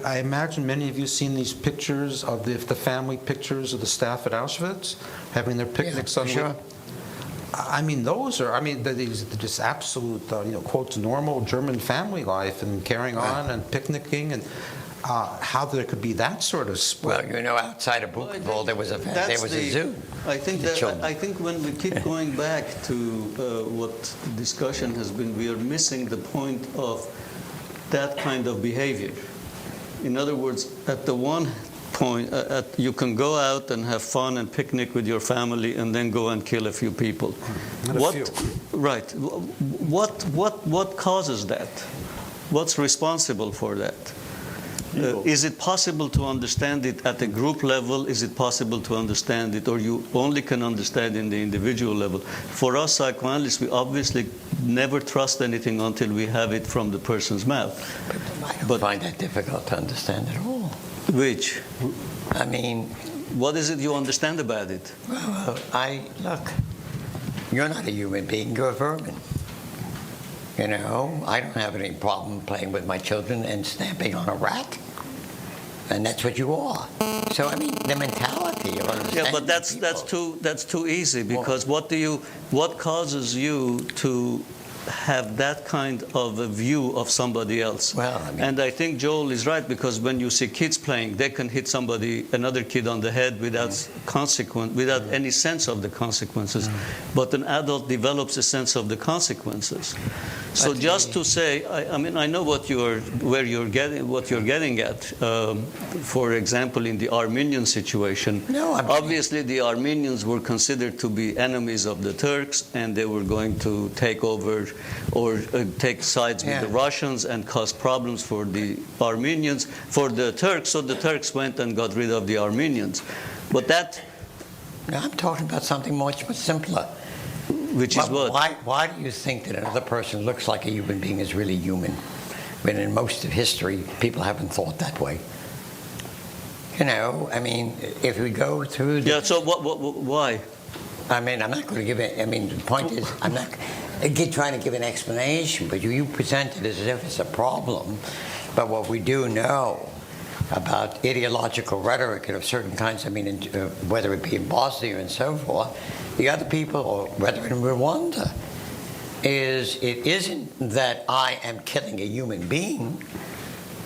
I imagine many of you seen these pictures of the family pictures of the staff at Auschwitz having their picnics on. Sure. I mean, those are. I mean, these just absolute, quotes, normal German family life and carrying on and picnicking and. How there could be that sort of split? Well, outside of Buchenwald, there was a zoo. I think when we keep going back to what the discussion has been, we are missing the point of that kind of behavior. In other words, at the one point, you can go out and have fun and picnic with your family, and then go and kill a few people. Right? What causes that? What's responsible for that? Is it possible to understand it at a group level? Is it possible to understand it, or you only can understand in the individual level? For us psychoanalysts, we obviously never trust anything until we have it from the person's mouth. I don't find that difficult to understand at all. Which? I mean... What is it you understand about it? Well, look, you're not a human being, you're a vermin. I don't have any problem playing with my children and stamping on a rat. And that's what you are. So, I mean, the mentality of understanding. Yeah, but that's too easy, because what causes you to have that kind of a view of somebody else. Well, I mean- And I think Joel is right, because when you see kids playing, they can hit another kid on the head without without any sense of the consequences. But an adult develops a sense of the consequences. So just to say, I mean, I know what you're getting at. For example, in the Armenian situation, obviously the Armenians were considered to be enemies of the Turks, and they were going to take over or take sides with the Russians and cause problems for the Armenians, for the Turks. So the Turks went and got rid of the Armenians. But that... I'm talking about something much simpler. Which is what? Why do you think that another person looks like a human being is really human? When in most of history, people haven't thought that way. You know, I mean, if we go through the... Yeah, so why? I mean, I'm not going to give it... I mean, the point is, I'm not trying to give an explanation, but you present it as if it's a problem. But what we do know about ideological rhetoric and of certain kinds, I mean, whether it be in Bosnia and so forth, the other people, or whether in Rwanda, it isn't that I am killing a human being.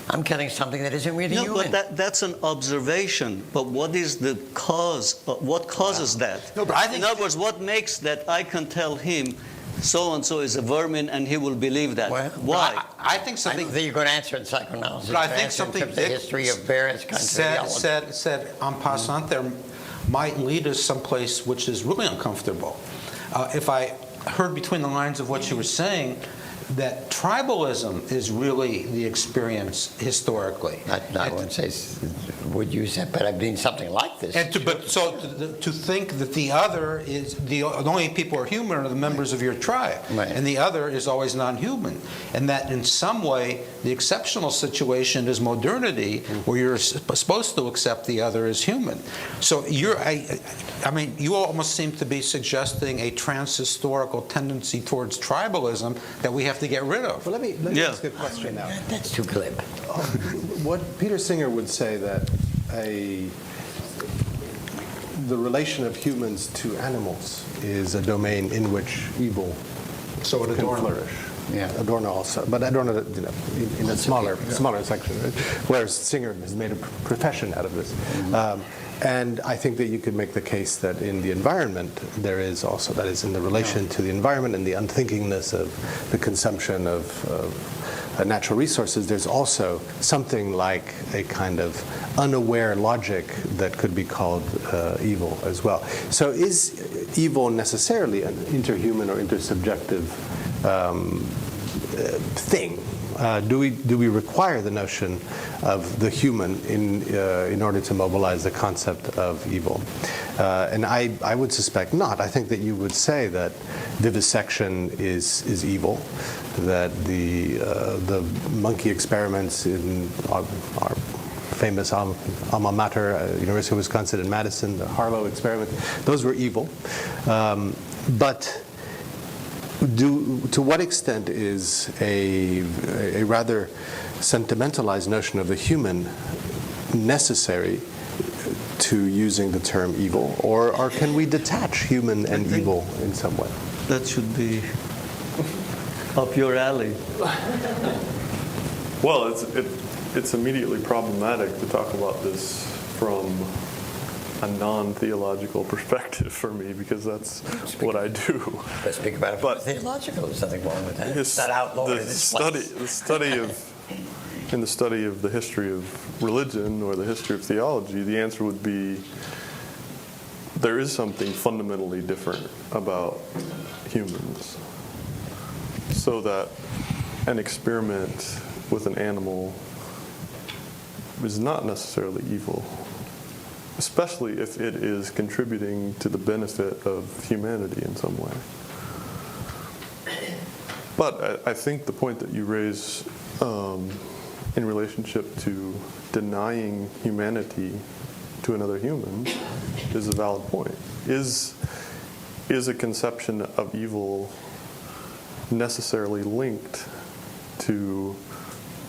I'm killing something that isn't really human. But that's an observation. But what is the cause? What causes that? No, but I think... In other words, what makes that I can tell him so-and-so is a vermin and he will believe that? Well, why? I think something... I think you're going to answer in psychoanalysis. But I think something the history of various countries. said en passant there might lead us someplace which is really uncomfortable. If I heard between the lines of what you were saying, that tribalism is really the experience historically. I wouldn't say would use it, but I mean something like this. And to think that the other is the only people who are human are the members of your tribe, right. And the other is always non-human, and that in some way the exceptional situation is modernity, where you're supposed to accept the other as human. So I mean, you almost seem to be suggesting a trans-historical tendency towards tribalism that we have to get rid of. Well, let me ask a question now. That's too glib. What Peter Singer would say that the relation of humans to animals is a domain in which evil can flourish. Yeah. Adorno also, but Adorno, in a smaller section, right? Whereas Singer has made a profession out of this. And I think that you could make the case that in the environment there is also, that is in the relation to the environment and the unthinkingness of the consumption of natural resources, there's also something like a kind of unaware logic that could be called evil as well. So is evil necessarily an interhuman or intersubjective thing? Do we require the notion of the human in order to mobilize the concept of evil? And I would suspect not. I think that you would say that vivisection is evil, that the monkey experiments in our famous alma mater, University of Wisconsin in Madison, the Harlow experiment, those were evil. But to what extent is a rather sentimentalized notion of the human necessary to using the term evil, or can we detach human and evil in some way? That should be up your alley. Well, it's immediately problematic to talk about this from a non-theological perspective for me, because that's what I do. Let's speak about it from theological. There's nothing wrong with that. It's not outlawed in this place. In the study of the history of religion or the history of theology, the answer would be there is something fundamentally different about humans. So that an experiment with an animal is not necessarily evil, especially if it is contributing to the benefit of humanity in some way. But I think the point that you raise in relationship to denying humanity to another human is a valid point. Is a conception of evil necessarily linked to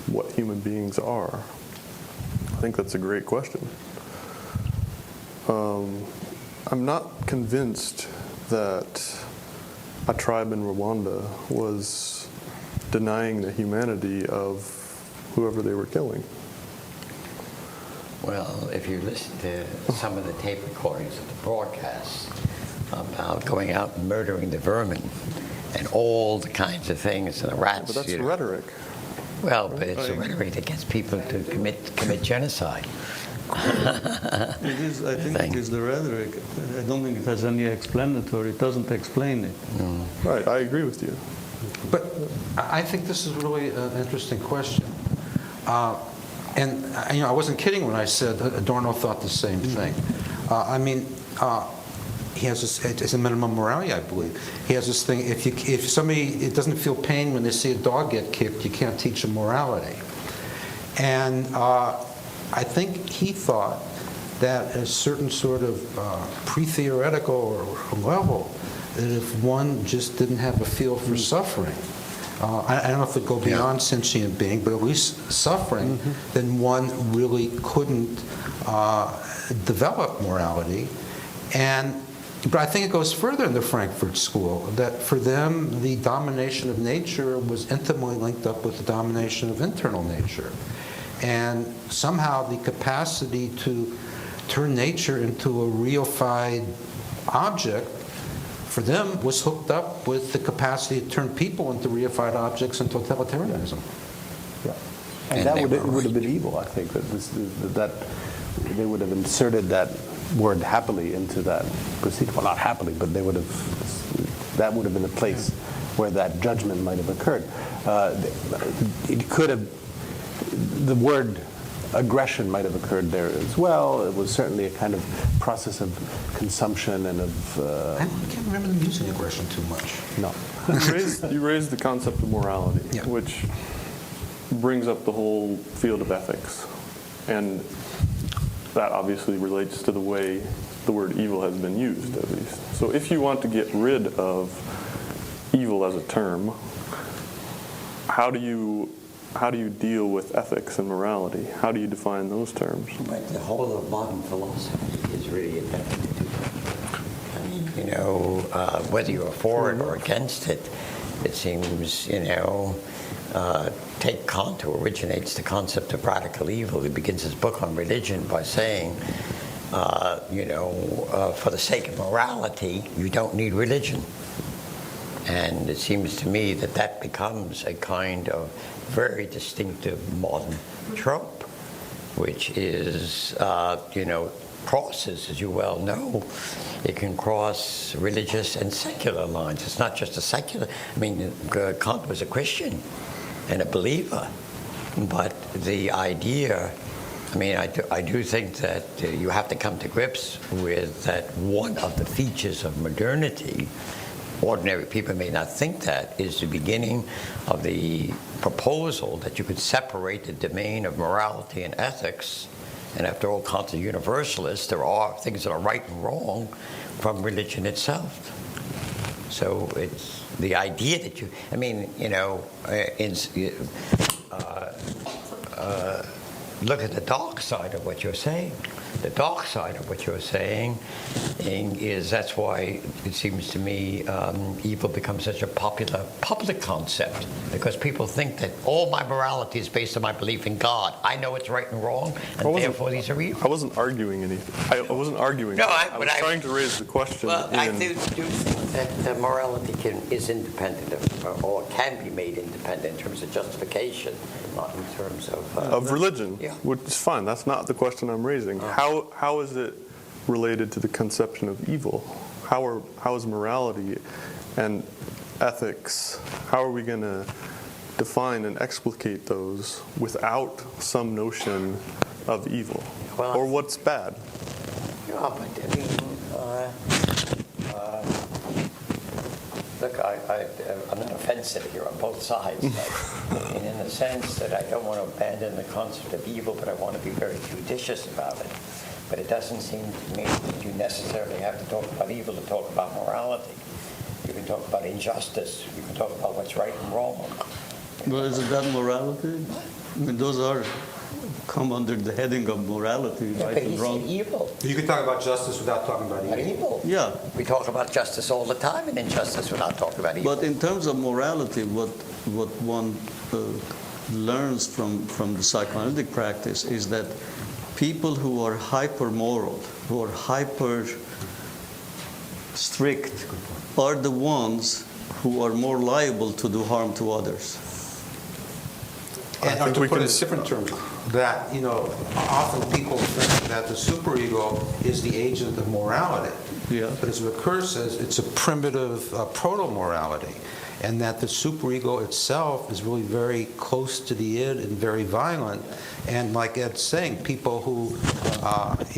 what human beings are? I think that's a great question. I'm not convinced that a tribe in Rwanda was denying the humanity of whoever they were killing. Well, if you listen to some of the tape recordings of the broadcasts about going out and murdering the vermin and all the kinds of things and the rats. But that's rhetoric. Well, but it's a rhetoric that gets people to commit genocide. It is. I think it is the rhetoric. I don't think it has any explanatory. It doesn't explain it. No. Right, I agree with you. But I think this is really an interesting question. And I wasn't kidding when I said Adorno thought the same thing. He has this, it's a minimum morality, I believe. He has this thing, if somebody, it doesn't feel pain when they see a dog get kicked, you can't teach them morality. And I think he thought that at a certain sort of pre-theoretical level, that if one just didn't have a feel for suffering, I don't know if it go beyond sentient being, but at least suffering, then one really couldn't develop morality. But I think it goes further in the Frankfurt School, that for them, the domination of nature was intimately linked up with the domination of internal nature. And somehow the capacity to turn nature into a reified object, for them, was hooked up with the capacity to turn people into reified objects and totalitarianism. Yeah. And that would have been evil, I think, that they would have inserted that word happily into that proceeding. Well, not happily, but that would have been a place where that judgment might have occurred. It could have, the word aggression might have occurred there as well. It was certainly a kind of process of consumption and of... I can't remember them using aggression too much. No. You raised the concept of morality, which brings up the whole field of ethics. And that obviously relates to the way the word evil has been used, at least. So if you want to get rid of evil as a term, how do you deal with ethics and morality? How do you define those terms? But the whole of modern philosophy is really attempting to do that. I mean, whether you're for it or against it, it seems, take Kant, who originates the concept of radical evil. He begins his book on religion by saying, for the sake of morality, you don't need religion. And it seems to me that that becomes a kind of very distinctive modern trope, which is, crosses, as you well know. It can cross religious and secular lines. It's not just a secular. I mean, Kant was a Christian and a believer, but the idea, I mean, I do think that you have to come to grips with that one of the features of modernity, ordinary people may not think that, is the beginning of the proposal that you could separate the domain of morality and ethics. And after all, Kant's a universalist. There are things that are right and wrong from religion itself. So it's the idea that you, I mean, look at the dark side of what you're saying. The dark side of what you're saying is that's why it seems to me evil becomes such a popular public concept, because people think that all my morality is based on my belief in God. I know it's right and wrong, and therefore these are evil. I wasn't arguing anything. I wasn't arguing. No, I was trying to raise the question. Well, I do think that morality is independent of, or can be made independent in terms of justification, not in terms of religion, yeah. Which is fine. That's not the question I'm raising. How is it related to the conception of evil? How is morality and ethics? How are we going to define and explicate those without some notion of evil or what's bad? Yeah, but I mean, look, I'm not offensive here on both sides, but in the sense that I don't want to abandon the concept of evil, but I want to be very judicious about it. But it doesn't seem to me that you necessarily have to talk about evil to talk about morality. You can talk about injustice. You can talk about what's right and wrong. Well, isn't that morality? I mean, those are come under the heading of morality, Yeah, right but and he wrong. said evil. You can talk about justice without talking about Not evil. evil. Yeah, We talk about justice all the time and injustice without talking about evil. but in terms of morality, what one learns from the psychoanalytic practice is that people who are hyper-moral, who are hyper-strict, are the ones who are more liable to do harm to others. And think to we put it can- in different terms, that, often people think that the superego is the agent of morality. Yeah. But as Ricoeur says, it's a primitive proto-morality, and that the superego itself is really very close to the id and very violent. And like Ed's saying, people who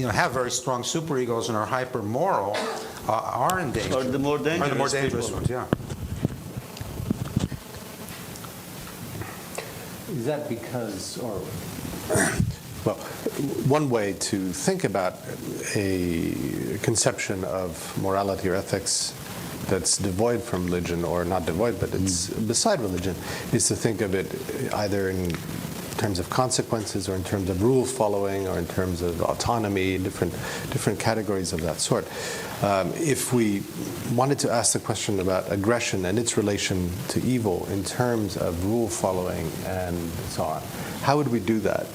have very strong superegos and are hyper-moral are in danger. Are the more dangerous Are the more dangerous people. ones, yeah. Is that because, or, well, one way to think about a conception of morality or ethics that's devoid from religion, or not devoid, but it's beside religion, is to think of it either in terms of consequences or in terms of rule following or in terms of autonomy, different categories of that sort. If we wanted to ask the question about aggression and its relation to evil in terms of rule following and so on, how would we do that?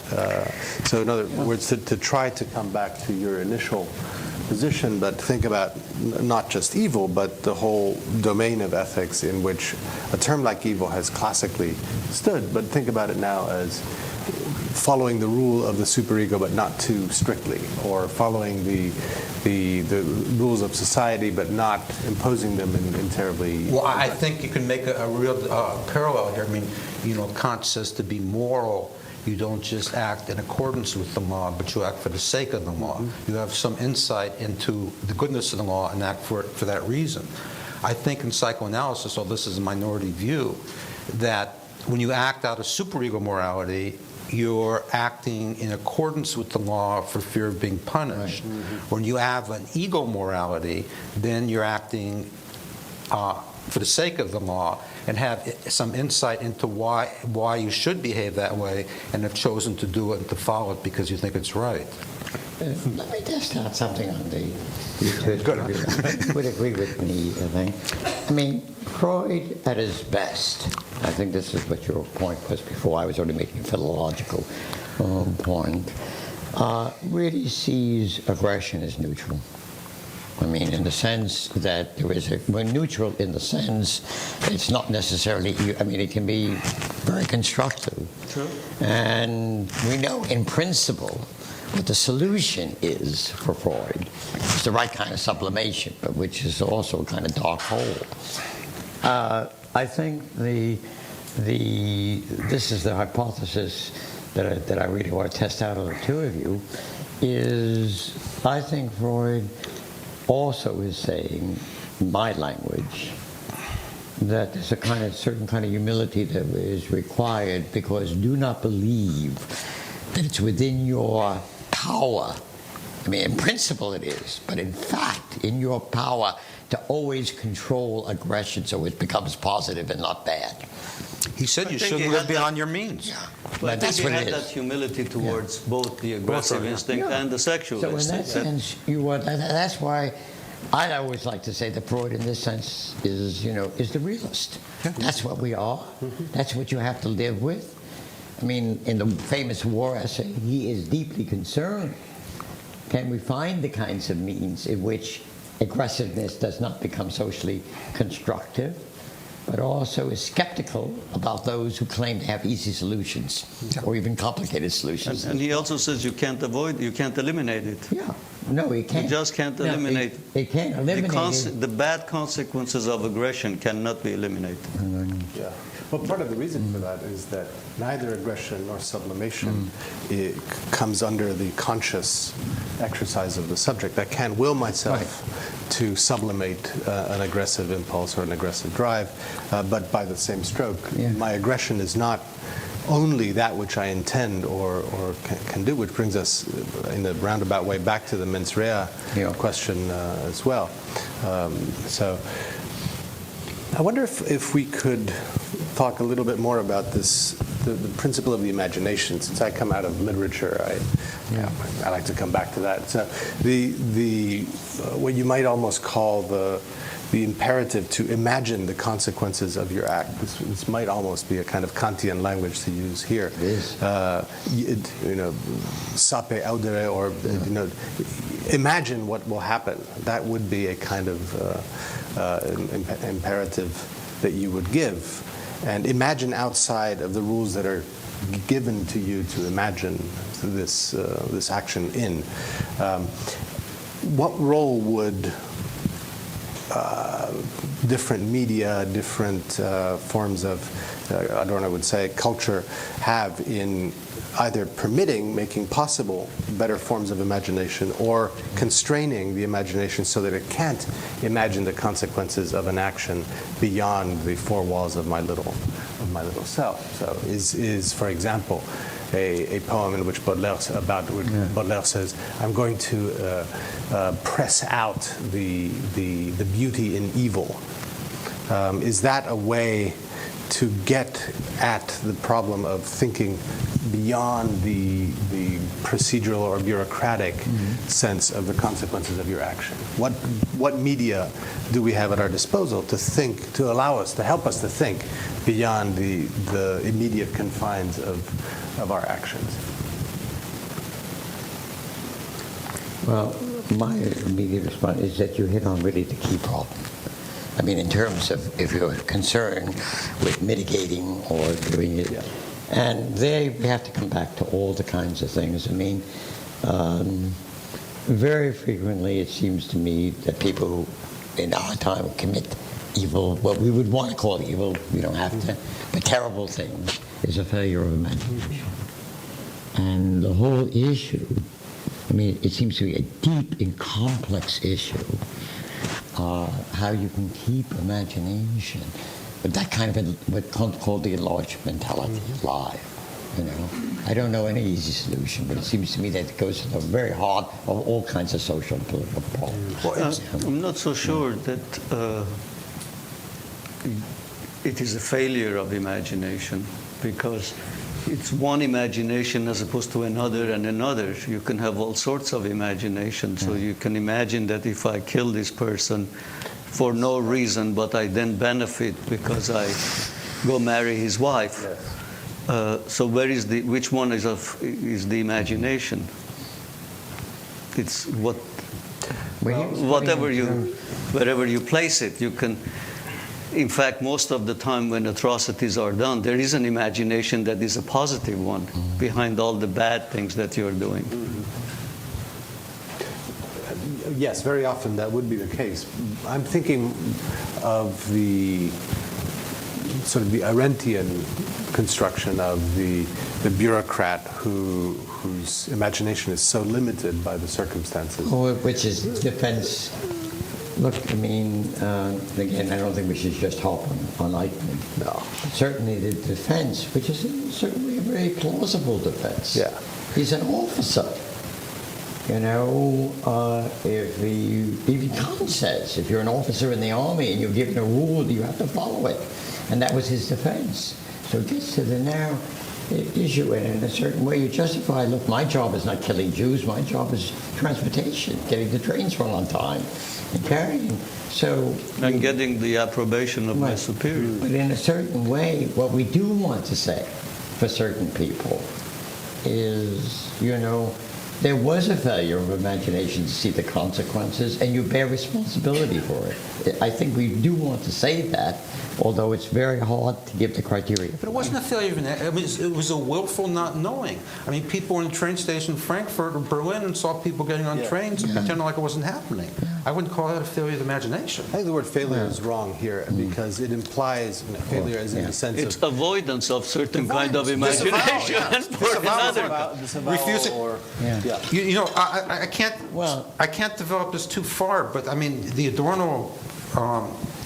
So in other words, to try to come back to your initial position, but think about not just evil, but the whole domain of ethics in which a term like evil has classically stood, but think about it now as following the rule of the superego, but not too strictly, or following the rules of society, but not imposing them in terribly... Well, I think you can make a real parallel here. I mean, Kant says to be moral, you don't just act in accordance with the law, but you act for the sake of the law. You have some insight into the goodness of the law and act for that reason. I think in psychoanalysis, although this is a minority view, that when you act out of superego morality, you're acting in accordance with the law for fear of being punished. Right. When you have an ego morality, then you're acting for the sake of the law and have some insight into why you should behave that way and have chosen to do it and to follow it because you think it's right. Let me just add something on the... You would agree with me, I think. I mean, Freud at his best, I think this is what your point was before, I was only making a philological point, really sees aggression as neutral. I mean, in the sense that we're neutral in the sense it's not necessarily, it can be very constructive. True. And we know in principle what the solution is for Freud. It's the right kind of sublimation, but which is also a kind of dark hole. I think this is the hypothesis that I really want to test out on the two of you, is I think Freud also is saying, in my language, that there's a certain kind of humility that is required, because do not believe that it's within your power. I mean, in principle it is, but in fact, in your power to always control aggression so it becomes positive and not bad. He said you think shouldn't he live had beyond your means. Well, I But think that's he what had it that is. humility towards both the aggressive instinct and the sexual So in instinct. that sense, that's why I always like to say that Freud, in this sense, is the realist. Yeah. That's what we are. Mm-hmm. That's what you have to live with. I mean, in the famous war essay, he is deeply concerned. Can we find the kinds of means in which aggressiveness does not become socially constructive, but also is skeptical about those who claim to have easy solutions or even complicated solutions. And he also says you can't eliminate it. Yeah. No, he can't. You just can't eliminate. He can't eliminate it. The bad consequences of aggression cannot be eliminated. Yeah. Well, part of the reason for that is that neither aggression nor sublimation it comes under the conscious exercise of the subject. I can will myself to sublimate an aggressive impulse or an aggressive drive, but by the same stroke, my aggression is not only that which I intend or can do, which brings us in a roundabout way back to the mens rea question as well. So I wonder if we could talk a little bit more about this the principle of the imagination. Since I come out of literature, I like to come back to that. So the what you might almost call the imperative to imagine the consequences of your act. This might almost be a kind of Kantian language to use here. It is. Sape audere, or imagine what will happen. That would be a kind of imperative that you would give, and imagine outside of the rules that are given to you to imagine this action in. What role would different media, different forms of, Adorno would say, culture have in either permitting, making possible better forms of imagination, or constraining the imagination so that it can't imagine the consequences of an action beyond the four walls of my little self? So is for example, a poem in which Baudelaire says, "I'm going to press out the beauty in evil." Is that a way to get at the problem of thinking beyond the procedural or bureaucratic sense of the consequences of your action? What media do we have at our disposal to think, to allow us, to help us to think beyond the immediate confines of our actions? Well, my immediate response is that you hit on really the key problem. I mean, in terms of if you're concerned with mitigating or doing it. Yeah. And there we have to come back to all the kinds of things. I mean, very frequently it seems to me that people who in our time commit evil, what we would want to call evil, we don't have to, but terrible things, is a failure of imagination. And the whole issue, I mean, it seems to be a deep and complex issue, how you can keep imagination, but that kind of what's called the enlarged mentality alive. I don't know any easy solution, but it seems to me that it goes to the very heart of all kinds of social and political problems. I'm not so sure that it is a failure of imagination, because it's one imagination as opposed to another and another. You can have all sorts of imagination. So you can imagine that if I kill this person for no reason, but I then benefit because I go marry his wife. So which one is the imagination? It's wherever you place it, you can. In fact, most of the time when atrocities are done, there is an imagination that is a positive one behind all the bad things that you're doing. Yes, very often that would be the case. I'm thinking of the sort of the Arendtian construction of the bureaucrat whose imagination is so limited by the circumstances. Which is defense. Look, I mean, again, I don't think we should just harp on Eichmann. No. Certainly the defense, which is certainly a very plausible defense. Yeah. He's an officer. If Kant says, if you're an officer in the army and you're given a rule, you have to follow it. And that was his defense. So it gets to the narrow issue, and in a certain way you justify, look, my job is not killing Jews, my job is transportation, getting the trains run on time, and carrying. And getting the approbation of my superior. But in a certain way, what we do want to say for certain people is, there was a failure of imagination to see the consequences, and you bear responsibility for it. I think we do want to say that, although it's very hard to give the criteria. But it wasn't a failure of it was a willful not knowing. I mean, people were in the train station in Frankfurt or Berlin and saw people getting on trains and pretending like it wasn't happening. I wouldn't call that a failure of imagination. I think the word failure is wrong here because it implies failure as in the sense It's of avoidance of certain kind of imagination. Refusing. I can't. Well, I can't develop this too far, but I mean the Adorno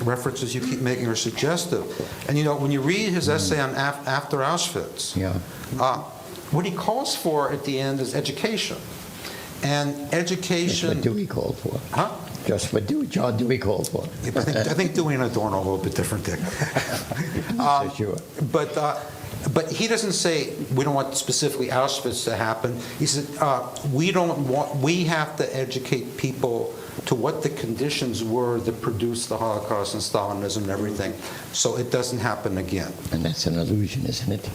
references you keep making are suggestive. And when you read his essay on after Auschwitz, what he calls for at the end is education. And education. What Dewey called for? Huh? Just what John Dewey called for. I think Dewey and Adorno are a little bit different there. Sure. But But he doesn't say we don't want specifically Auschwitz to happen. He said we have to educate people to what the conditions were that produced the Holocaust and Stalinism and everything, so it doesn't happen again. And that's an illusion, isn't it?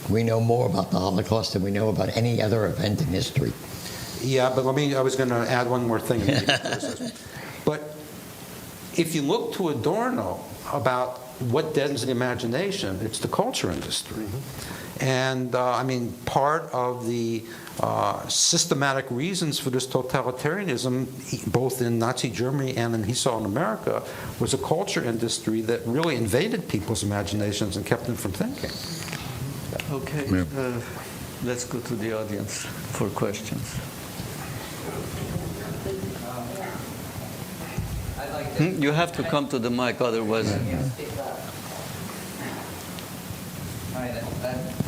We know more about the Holocaust than we know about any other event in history. Yeah, but I was going to add one more thing. But if you look to Adorno about what deadens the imagination, it's the culture industry. And part of the systematic reasons for this totalitarianism, both in Nazi Germany and he saw in America, was a culture industry that really invaded people's imaginations and kept them from thinking. Okay, let's go to the audience for questions. You have to come to the mic, otherwise. I've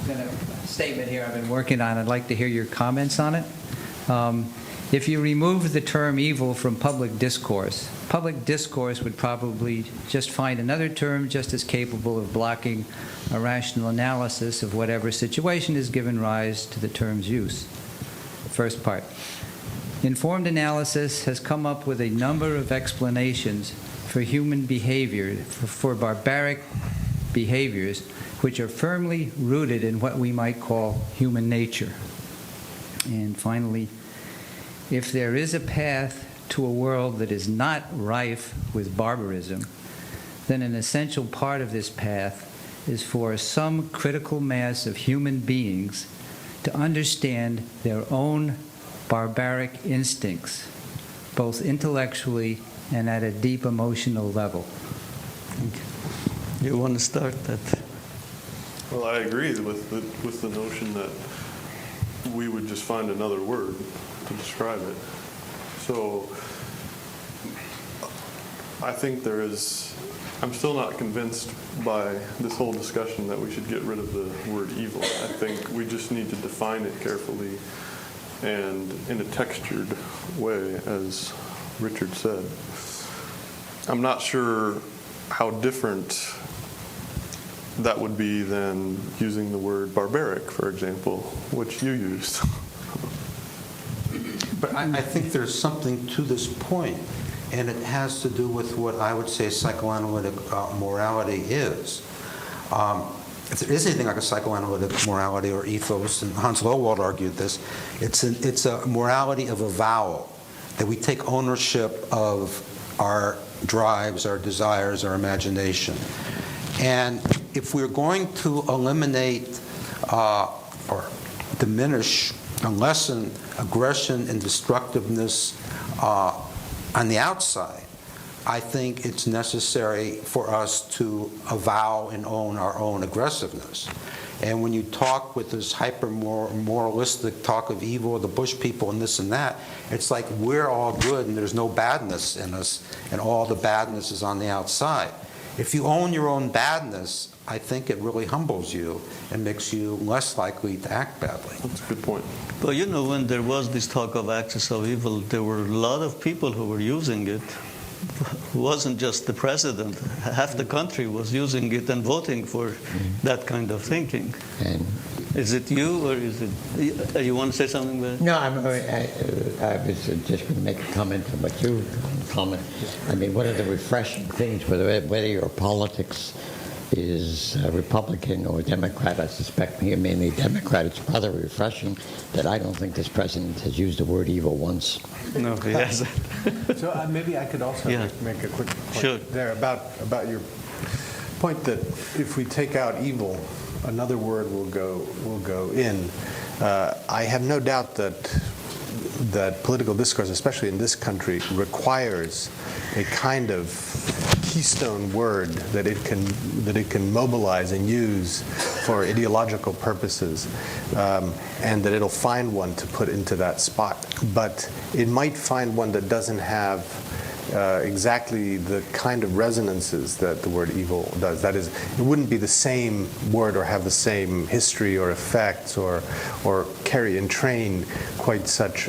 got a statement here I've been working on. I'd like to hear your comments on it. If you remove the term evil from public discourse would probably just find another term just as capable of blocking a rational analysis of whatever situation has given rise to the term's use. First part. Informed analysis has come up with a number of explanations for human behavior, for barbaric behaviors, which are firmly rooted in what we might call human nature. And finally, if there is a path to a world that is not rife with barbarism, then an essential part of this path is for some critical mass of human beings to understand their own barbaric instincts, both intellectually and at a deep emotional level. You want to start that? Well, I agree with the notion that we would just find another word to describe it. So I think I'm still not convinced by this whole discussion that we should get rid of the word evil. I think we just need to define it carefully and in a textured way, as Richard said. I'm not sure how different that would be than using the word barbaric, for example, which you used. But I think there's something to this point, and it has to do with what I would say psychoanalytic morality is. If there is anything like a psychoanalytic morality or ethos, and Hans Lowald argued this, it's a morality of avowal, that we take ownership of our drives, our desires, our imagination. And if we're going to eliminate or diminish and lessen aggression and destructiveness on the outside, I think it's necessary for us to avow and own our own aggressiveness. And when you talk with this hyper-moralistic talk of evil, the Bush people and this and that, it's like we're all good and there's no badness in us, and all the badness is on the outside. If you own your own badness, I think it really humbles you and makes you less likely to act badly. That's a good point. Well, when there was this talk of axis of evil, there were a lot of people who were using it. It wasn't just the president. Half the country was using it and voting for that kind of thinking. And is it you, or is it... You want to say something about it? no, I was just going to make a comment on what you comment. I mean, one of the refreshing things, whether your politics is Republican or Democrat, I suspect here mainly Democrat, it's rather refreshing that I don't think this president has used the word evil once. No, he hasn't. So maybe I could also make a quick point there about your point that if we take out evil, another word will go in. I have no doubt that political discourse, especially in this country, requires a kind of keystone word that it can mobilize and use for ideological purposes, and that it'll find one to put into that spot. But it might find one that doesn't have exactly the kind of resonances that the word evil does. That is, it wouldn't be the same word or have the same history or effects or carry and train quite such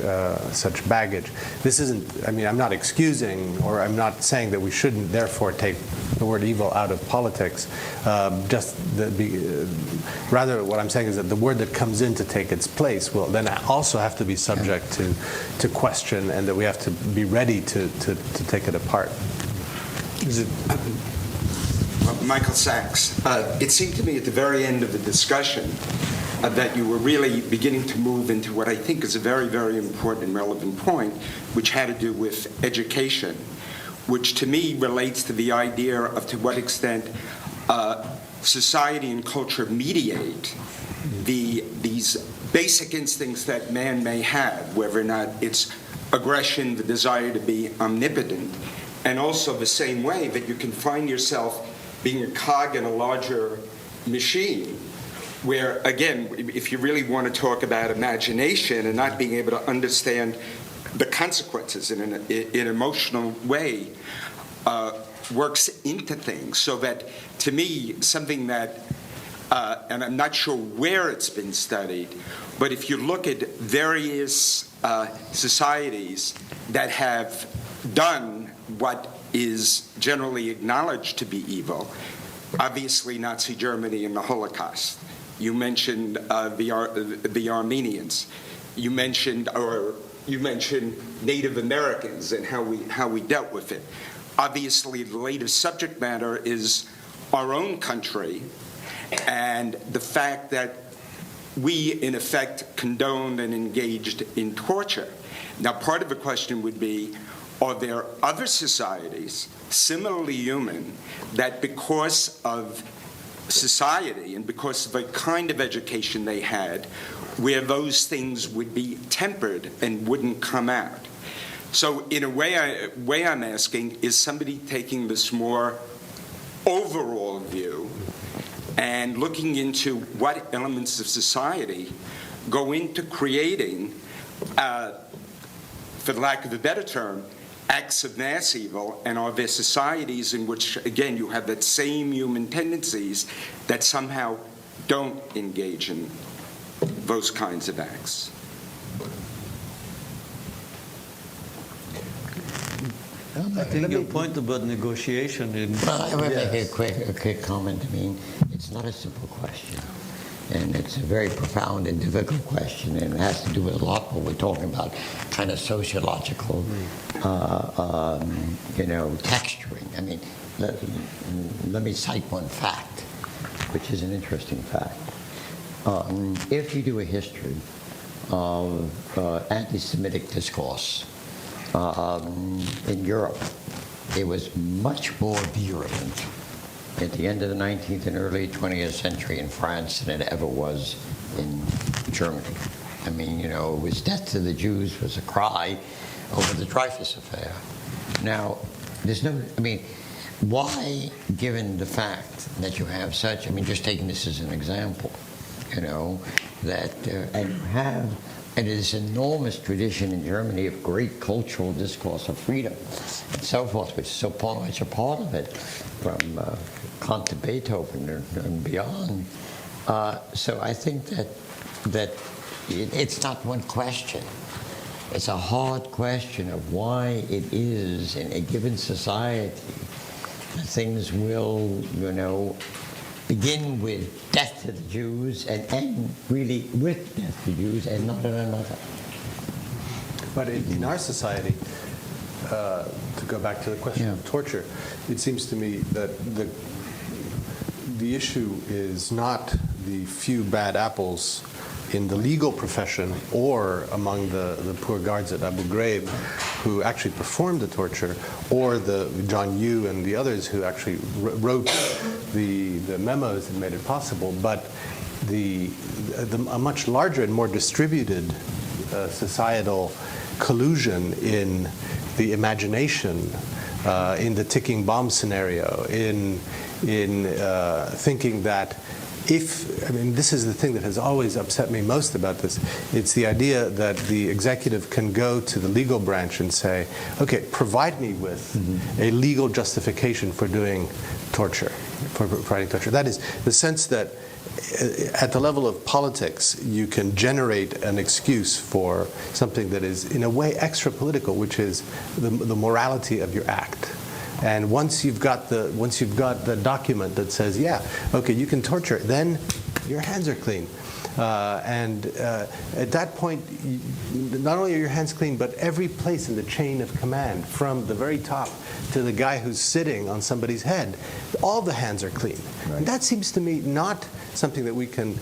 baggage. This isn't, I mean, I'm not excusing or I'm not saying that we shouldn't therefore take the word evil out of politics. Rather, what I'm saying is that the word that comes in to take its place will then also have to be subject to question, and that we have to be ready to take it apart. Is it? Michael Sachs. It seemed to me at the very end of the discussion that you were really beginning to move into what I think is a very, very important and relevant point, which had to do with education, which to me relates to the idea of to what extent society and culture mediate these basic instincts that man may have, whether or not it's aggression, the desire to be omnipotent, and also the same way that you can find yourself being a cog in a larger machine, where, again, if you really want to talk about imagination and not being able to understand the consequences in an emotional way, works into things. So that, to me, something that, and I'm not sure where it's been studied, but if you look at various societies that have done what is generally acknowledged to be evil, obviously Nazi Germany and the Holocaust. You mentioned the Armenians. You mentioned Native Americans and how we dealt with it. Obviously, the latest subject matter is our own country and the fact that we, in effect, condoned and engaged in torture. Now, part of the question would be, are there other societies, similarly human, that because of society and because of the kind of education they had, where those things would be tempered and wouldn't come out? So in a way I'm asking, is somebody taking this more overall view and looking into what elements of society go into creating, for the lack of a better term, acts of mass evil, and are there societies in which, again, you have that same human tendencies that somehow don't engage in those kinds of acts? I think your point about negotiation in... Well, I want to make a quick comment. I mean, it's not a simple question. And it's a very profound and difficult question, and it has to do with a lot what we're talking about, kind of sociological, texturing. I mean, let me cite one fact, which is an interesting fact. If you do a history of anti-Semitic discourse in Europe, it was much more virulent at the end of the 19th and early 20th century in France than it ever was in Germany. I mean, it was death to the Jews was a cry over the Dreyfus affair. Now, why, given the fact that you have such, just taking this as an example, that, and you have this enormous tradition in Germany of great cultural discourse of freedom and so forth, which is so much a part of it, from Kant to Beethoven and beyond. So I think that it's not one question. It's a hard question of why it is in a given society that things will, begin with death to the Jews and end really with death to Jews and not in another. But in our society, to go back to the question of torture, it seems to me that the issue is not the few bad apples in the legal profession or among the poor guards at Abu Ghraib who actually performed the torture, or the John Yoo and the others who actually wrote the memos that made it possible, but a much larger and more distributed societal collusion in the imagination, in the ticking bomb scenario, in thinking that this is the thing that has always upset me most about this. It's the idea that the executive can go to the legal branch and say, okay, provide me with a legal justification for doing torture, for providing torture. That is the sense that at the level of politics, you can generate an excuse for something that is, in a way, extra-political, which is the morality of your act. And once you've got the document that says, yeah, okay, you can torture, then your hands are clean. At that point, not only are your hands clean, but every place in the chain of command, from the very top to the guy who's sitting on somebody's head, all the hands are clean. Right. And that seems to me not something that we can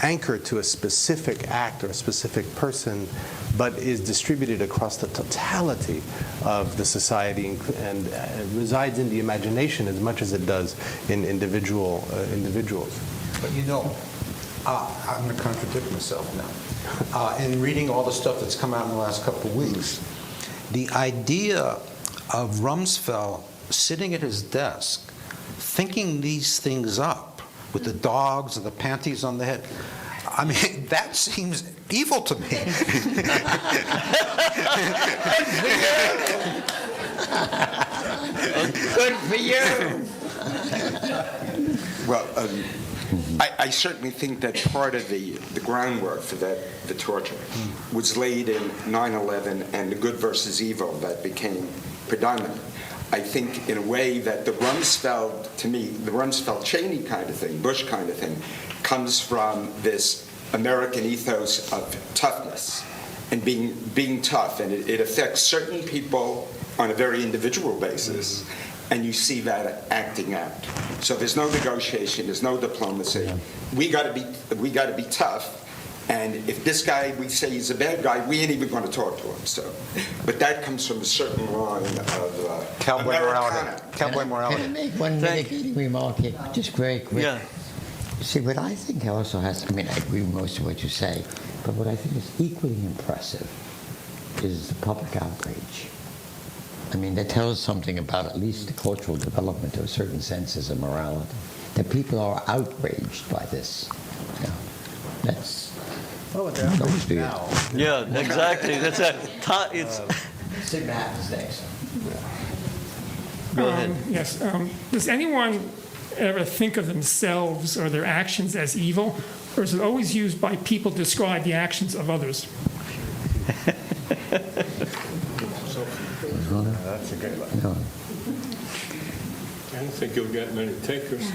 anchor to a specific act or a specific person, but is distributed across the totality of the society and resides in the imagination as much as it does in individuals. But you know, I'm going to contradict myself now. In reading all the stuff that's come out in the last couple of weeks, the idea of Rumsfeld sitting at his desk, thinking these things up, with the dogs and the panties on the head, I mean, that seems evil to me. Good for you. Well, I certainly think that part of the groundwork for the torture was laid in 9/11 and the good versus evil that became predominant. I think in a way that the Rumsfeld, to me, the Rumsfeld-Cheney kind of thing, Bush kind of thing, comes from this American ethos of toughness and being tough. And it affects certain people on a very individual basis, and you see that acting out. So there's no negotiation, there's no diplomacy. We got to be tough. And if this guy, we say he's a bad guy, we ain't even going to talk to him. So, but that comes from a certain line of Cowboy morality. Americana. Cowboy morality. Can I make one mitigating remark here? Just very quick. Yeah. You see, what I think also has, I mean, I agree with most of what you say, but what I think is equally impressive is the public outrage. I mean, that tells something about at least the cultural development of certain senses of morality. That people are outraged by this. You know, that's... Oh, they're outraged now. Yeah, exactly. That's it's. Sid Matt's next. Go ahead. Yes. Does anyone ever think of themselves or their actions as evil, or is it always used by people to describe the actions of others? That's a good one. No. I don't think you'll get many takers.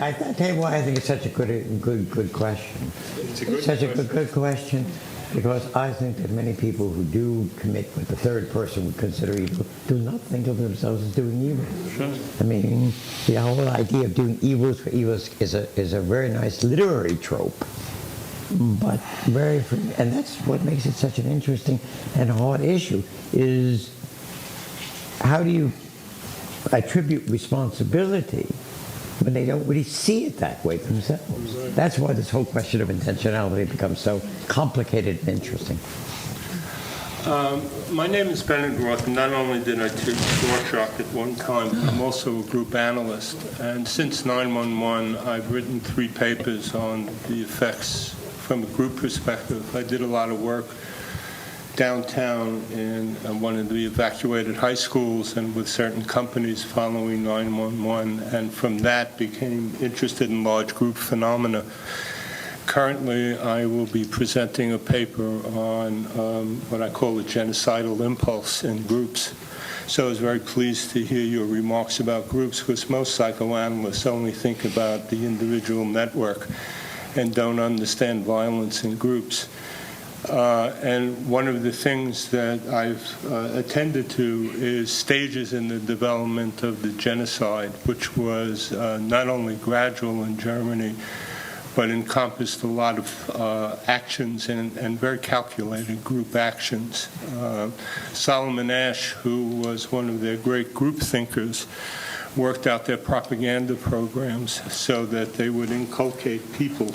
I tell you why I think it's such a good question. It's a good Such question. a good question, because I think that many people who do commit what the third person would consider evil do not think of themselves as doing evil. Sure. I mean, the whole idea of doing evils for evils is a very nice literary trope, but and that's what makes it such an interesting and hard issue, is how do you attribute responsibility when they don't really see it that way themselves? That's why this whole question of intentionality becomes so complicated and interesting. My name is Bennett Roth, and not only did I teach Rorschach at one time, but I'm also a group analyst. And since 9/11, I've written 3 papers on the effects from a group perspective. I did a lot of work downtown in one of the evacuated high schools and with certain companies following 9/11, and from that became interested in large group phenomena. Currently, I will be presenting a paper on what I call a genocidal impulse in groups. So I was very pleased to hear your remarks about groups, because most psychoanalysts only think about the individual network and don't understand violence in groups. And one of the things that I've attended to is stages in the development of the genocide, which was not only gradual in Germany, but encompassed a lot of actions and very calculated group actions. Solomon Asch, who was one of their great group thinkers, worked out their propaganda programs so that they would inculcate people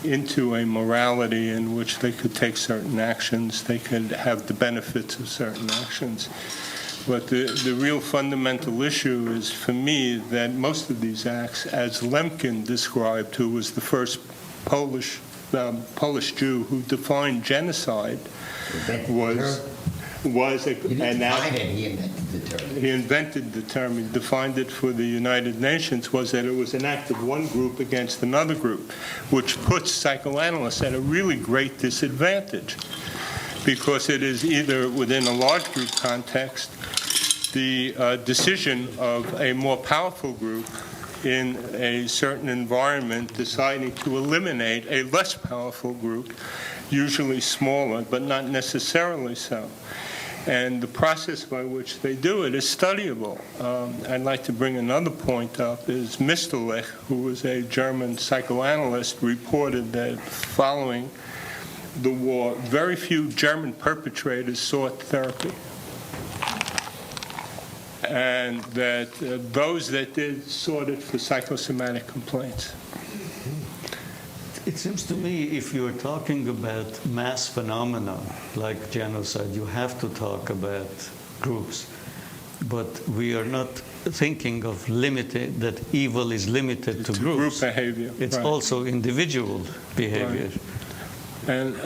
into a morality in which they could take certain actions, they could have the benefits of certain actions. But the real fundamental issue is, for me, that most of these acts, as Lemkin described, who was the first Polish Jew who defined genocide, he invented the term, he defined it for the United Nations, was that it was an act of one group against another group, which puts psychoanalysts at a really great disadvantage. because it is either within a large group context, the decision of a more powerful group in a certain environment deciding to eliminate a less powerful group, usually smaller, but not necessarily so. And the process by which they do it is studyable. I'd like to bring another point up, is Mr. who was a German psychoanalyst, reported that following the war, very few German perpetrators sought therapy. And that those that did sought it for psychosomatic complaints. It seems to me if you're talking about mass phenomena like genocide, you have to talk about groups. But we are not thinking of limited, that evil is limited to groups. Group behavior. It's right. also individual behavior. Right. And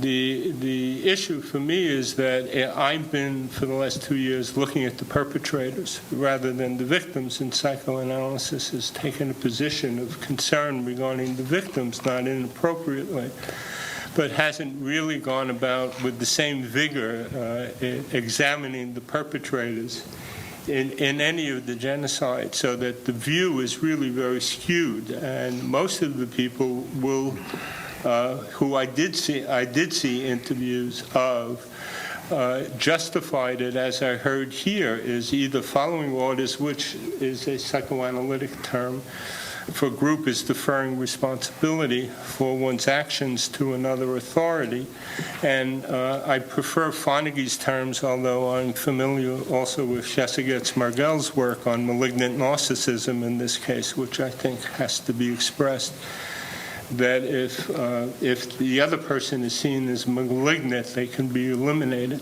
the issue for me is that I've been, for the last 2 years, looking at the perpetrators rather than the victims, and psychoanalysis has taken a position of concern regarding the victims, not inappropriately, but hasn't really gone about with the same vigor examining the perpetrators in any of the genocides, so that the view is really very skewed. And most of the people will who I did see interviews of, justified it, as I heard here, is either following orders, which is a psychoanalytic term for group, is deferring responsibility for one's actions to another authority. And I prefer Fonagy's terms, although I'm familiar also with Chessegetz-Margel's work on malignant narcissism in this case, which I think has to be expressed. That if the other person is seen as malignant, they can be eliminated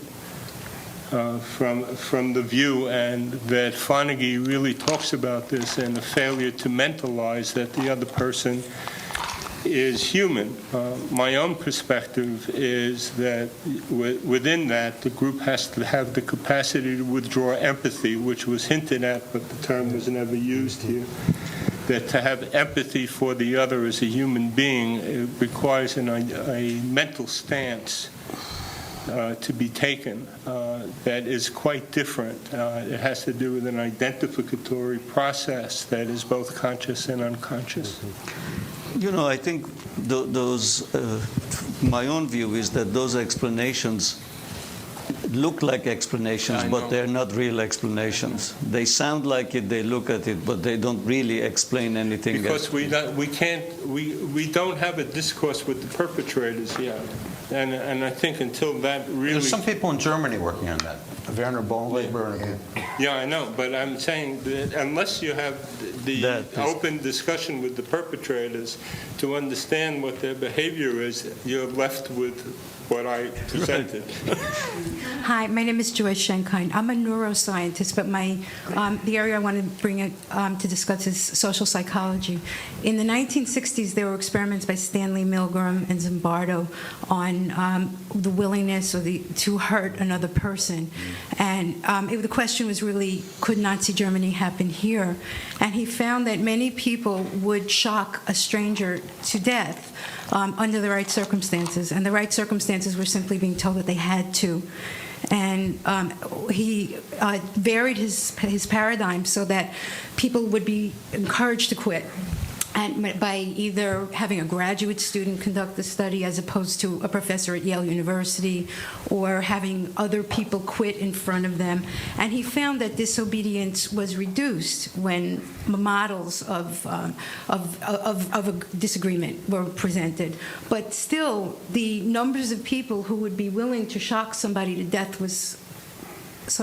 from the view, and that Fonagy really talks about this and a failure to mentalize that the other person is human. My own perspective is that within that, the group has to have the capacity to withdraw empathy, which was hinted at, but the term was never used here. That to have empathy for the other as a human being, it requires a mental stance to be taken that is quite different. It has to do with an identificatory process that is both conscious and unconscious. You know, I think my own view is that those explanations look like explanations, but they're not real explanations. They sound like it, they look at it, but they don't really explain anything. Because we don't have a discourse with the perpetrators yet. And I think until that really... There's some people in Germany working on that. Werner Bonleber. Yeah, I know, but I'm saying that unless you have the open discussion with the perpetrators to understand what their behavior is, you're left with what I presented. Hi, my name is Joyce Schenkind. I'm a neuroscientist, but the area I want to bring to discuss is social psychology. In the 1960s, there were experiments by Stanley Milgram and Zimbardo on the willingness to hurt another person. And the question was really, could Nazi Germany happen here? And he found that many people would shock a stranger to death under the right circumstances. And the right circumstances were simply being told that they had to. And he varied his paradigm so that people would be encouraged to quit, and by either having a graduate student conduct the study as opposed to a professor at Yale University, or having other people quit in front of them. And he found that disobedience was reduced when models of a disagreement were presented. But still, the numbers of people who would be willing to shock somebody to death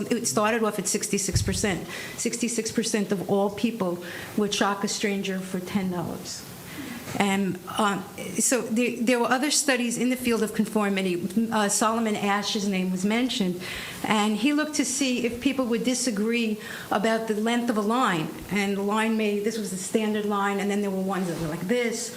it started off at 66%. 66% of all people would shock a stranger for $10. And so there were other studies in the field of conformity. Solomon Ash's name was mentioned, and he looked to see if people would disagree about the length of a line. And the line this was the standard line, and then there were ones that were like this,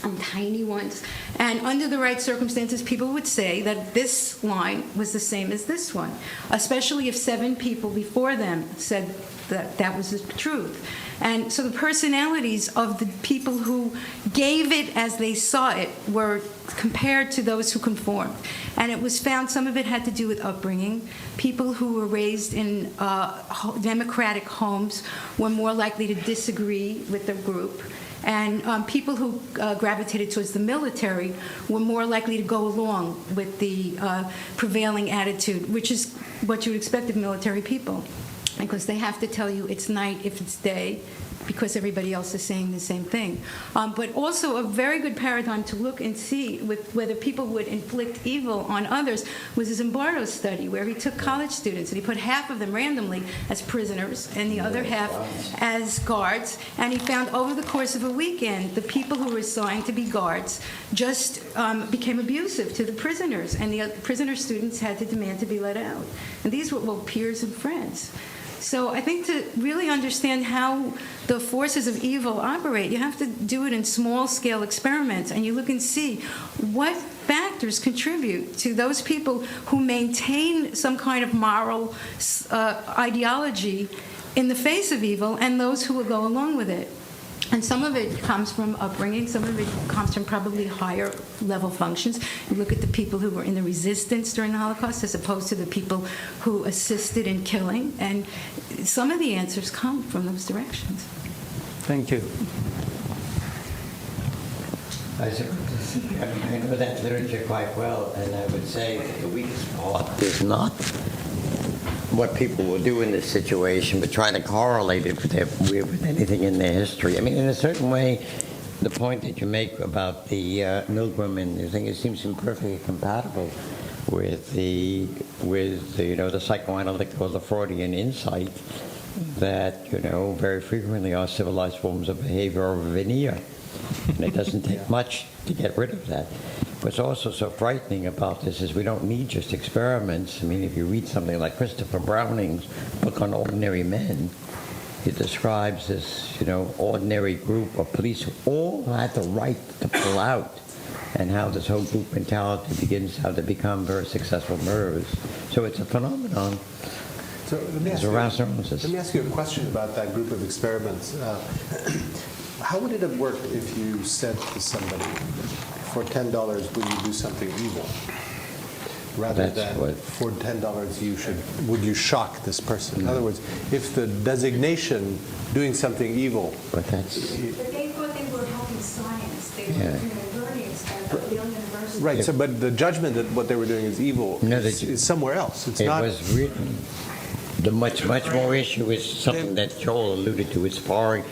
and tiny ones. And under the right circumstances, people would say that this line was the same as this one, especially if 7 people before them said that was the truth. And so the personalities of the people who gave it as they saw it were compared to those who conformed. And it was found some of it had to do with upbringing. People who were raised in democratic homes were more likely to disagree with the group. And people who gravitated towards the military were more likely to go along with the prevailing attitude, which is what you would expect of military people, because they have to tell you it's night if it's day, because everybody else is saying the same thing. But also a very good paradigm to look and see with whether people would inflict evil on others was his Zimbardo study, where he took college students and he put half of them randomly as prisoners and the other half as guards. And he found over the course of a weekend, the people who were assigned to be guards just became abusive to the prisoners, and the prisoner students had to demand to be let out. And these were, well, peers and friends. So I think to really understand how the forces of evil operate, you have to do it in small-scale experiments, and you look and see what factors contribute to those people who maintain some kind of moral ideology in the face of evil and those who will go along with it. And some of it comes from upbringing, some of it comes from probably higher level functions. You look at the people who were in the resistance during the Holocaust as opposed to the people who assisted in killing, and some of the answers come from those directions. Thank you. I know that literature quite well, and I would say that the weakest part is not what people will do in this situation, but trying to correlate it with anything in their history. I mean, in a certain way, the point that you make about the Milgram and the thing, it seems perfectly compatible with the the psychoanalytic or the Freudian insight that very frequently our civilized forms of behavior are a veneer, and it doesn't take much to get rid of that. What's also so frightening about this is we don't need just experiments. I mean, if you read something like Christopher Browning's book on ordinary men, it describes this, ordinary group of police who all had the right to pull out, and how this whole group mentality begins how to become very successful murderers. So it's a phenomenon. So let me ask you a question about that group of experiments. How would it have worked if you said to somebody, for $10, will you do something evil? Rather than for $10, would you shock this person? In other words, if the designation doing something evil. But they thought they were helping science. They were doing a learning experiment at Yale University. Right. So, but the judgment that what they were doing is evil is somewhere else. It's not. Was written. The much more issue is something that Joel alluded to. It's following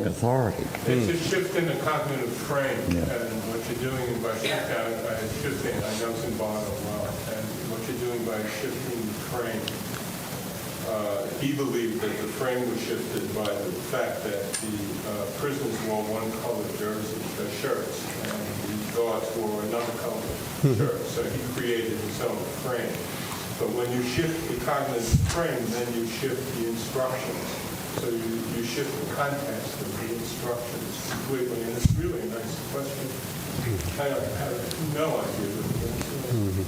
authority. It's a shift in the cognitive frame, and what you're doing by shifting, I know Zimbardo well, and what you're doing by shifting the frame, he believed that the frame was shifted by the fact that the prisoners wore one-colored shirts, and the guards wore another color shirt. So he created his own frame. But when you shift the cognitive frame, then you shift the instructions. So you shift the context of the instructions completely. And it's really a nice question. I have no idea what the answer is.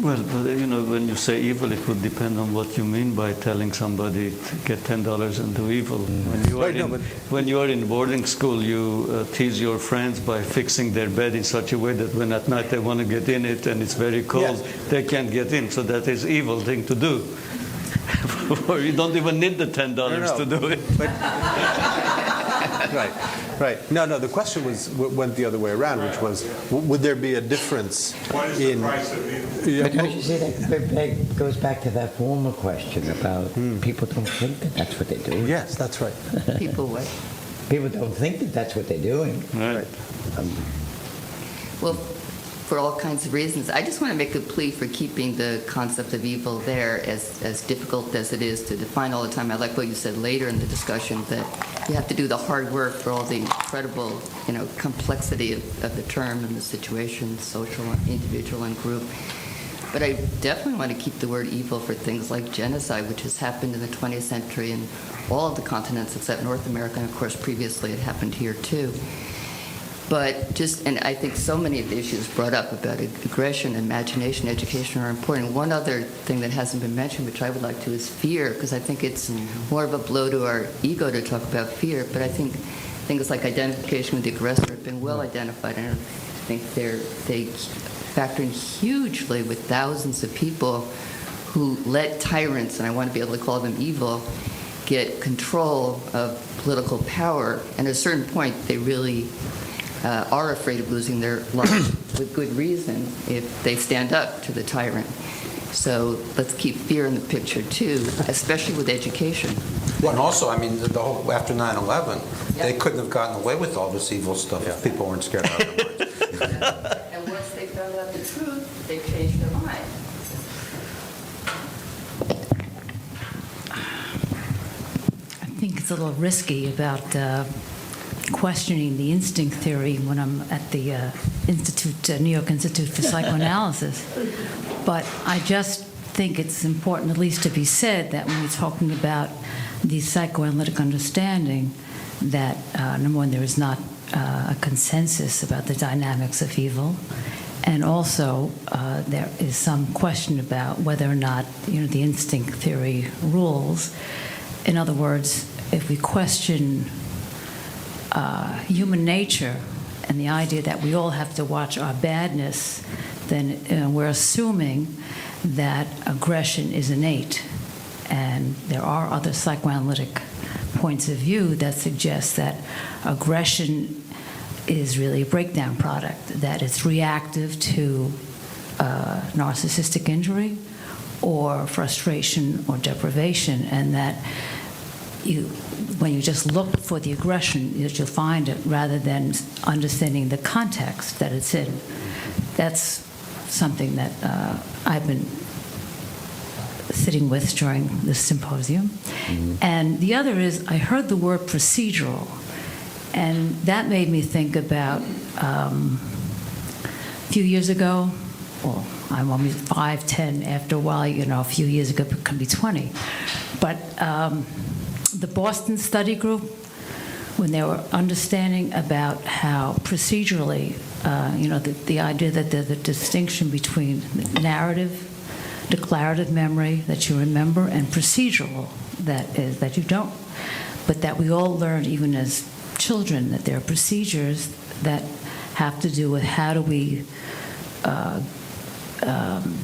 Well, when you say evil, it would depend on what you mean by telling somebody to get $10 and do evil. When you are in boarding school, you tease your friends by fixing their bed in such a way that when at night they want to get in it and it's very cold, they can't get in. So that is evil thing to do. Or you don't even need the $10 to do it. Right. No, the question went the other way around, which was, would there be a difference what is the price of evil? But don't you see that goes back to that former question about people don't think that that's what they're doing. Yes, that's right. People what? People don't think that that's what they're doing. Right. Well, for all kinds of reasons. I just want to make a plea for keeping the concept of evil there, as difficult as it is to define all the time. I like what you said later in the discussion, that you have to do the hard work for all the incredible, complexity of the term and the situation, social, individual, and group. But I definitely want to keep the word evil for things like genocide, which has happened in the 20th century in all of the continents except North America, and of course previously it happened here too. But and I think so many of the issues brought up about aggression, imagination, education are important. One other thing that hasn't been mentioned, which I would like to, is fear, because I think it's more of a blow to our ego to talk about fear. But I think things like identification with the aggressor have been well identified, and I think they factor in hugely with thousands of people who let tyrants, and I want to be able to call them evil, get control of political power. And at a certain point, they really are afraid of losing their lives with good reason if they stand up to the tyrant. So let's keep fear in the picture too, especially with education. Well, and also, I mean, the whole after 9/11, they couldn't have gotten away with all this evil stuff if people weren't scared out of their minds. And once they found out the truth, they changed their mind. I think it's a little risky about questioning the instinct theory when I'm at the New York Institute for Psychoanalysis. But I just think it's important at least to be said that when we're talking about the psychoanalytic understanding, that number one, there is not a consensus about the dynamics of evil, and also there is some question about whether or not the instinct theory rules. In other words, if we question human nature and the idea that we all have to watch our badness, then we're assuming that aggression is innate. And there are other psychoanalytic points of view that suggest that aggression is really a breakdown product, that it's reactive to narcissistic injury or frustration or deprivation, and that when you just look for the aggression, you'll find it rather than understanding the context that it's in. That's something that I've been sitting with during this symposium. Mm-hmm. And the other is, I heard the word procedural, and that made me think about a few years ago, well, I'm only 5, 10, after a while, a few years ago, it can be 20. But the Boston study group, when they were understanding about how procedurally, the idea that there's a distinction between narrative, declarative memory that you remember, and procedural that you don't, but that we all learn even as children that there are procedures that have to do with how do we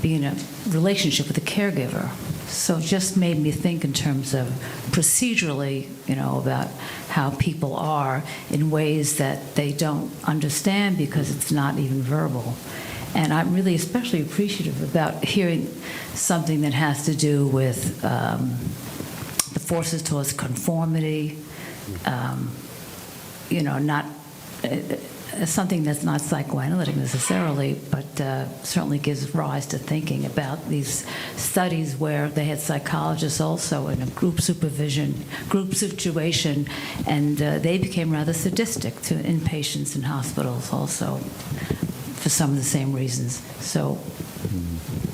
be in a relationship with the caregiver. So it just made me think in terms of procedurally, about how people are in ways that they don't understand because it's not even verbal. And I'm really especially appreciative about hearing something that has to do with the forces towards conformity, not something that's not psychoanalytic necessarily, but certainly gives rise to thinking about these studies where they had psychologists also in a group supervision, group situation, and they became rather sadistic to inpatients in hospitals also for some of the same reasons. So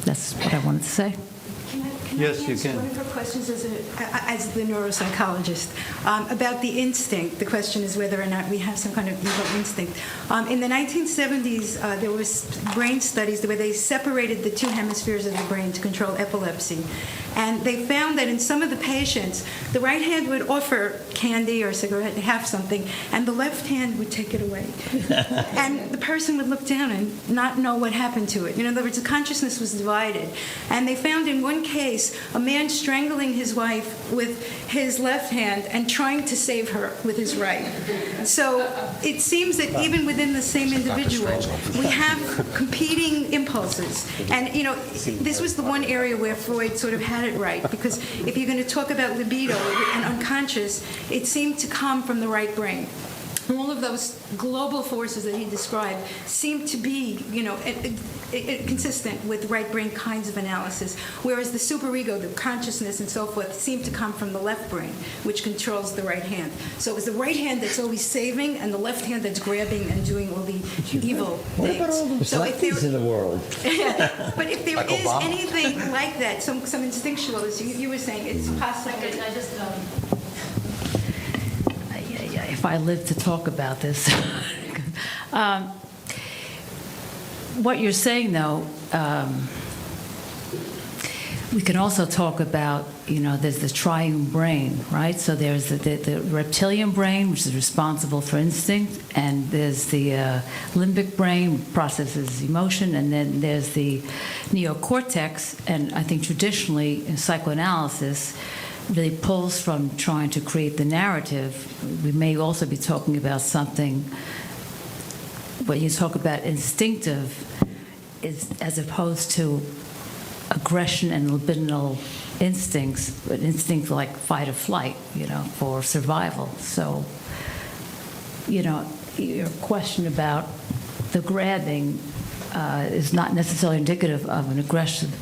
that's what I wanted to say. Yes, you can. One of her questions as the neuropsychologist about the instinct. The question is whether or not we have some kind of evil instinct. In the 1970s, there was brain studies where they separated the two hemispheres of the brain to control epilepsy. And they found that in some of the patients, the right hand would offer candy or cigarette, have something, and the left hand would take it away. And the person would look down and not know what happened to it. In other words, the consciousness was divided. And they found in one case a man strangling his wife with his left hand and trying to save her with his right. So it seems that even within the same individual, we have competing impulses. And, this was the one area where Freud sort of had it right, because if you're going to talk about libido and unconscious, it seemed to come from the right brain. All of those global forces that he described seem to be, consistent with right brain kinds of analysis, whereas the superego, the consciousness and so forth, seem to come from the left brain, which controls the right hand. So it was the right hand that's always saving, and the left hand that's grabbing and doing all the evil things. What about all those lefties in the world? But if there Like is Obama. anything like that, some instinctual, as you were saying, it's possible. If I live to talk about this, What you're saying, though, we can also talk about, there's the triune brain, right? So there's the reptilian brain, which is responsible for instinct, and there's the limbic brain, which processes emotion, and then there's the neocortex, and I think traditionally in psychoanalysis, really pulls from trying to create the narrative. We may also be talking about something, when you talk about instinctive, is as opposed to aggression and libidinal instincts, but instincts like fight or flight, for survival. So, your question about the grabbing is not necessarily indicative of an aggressive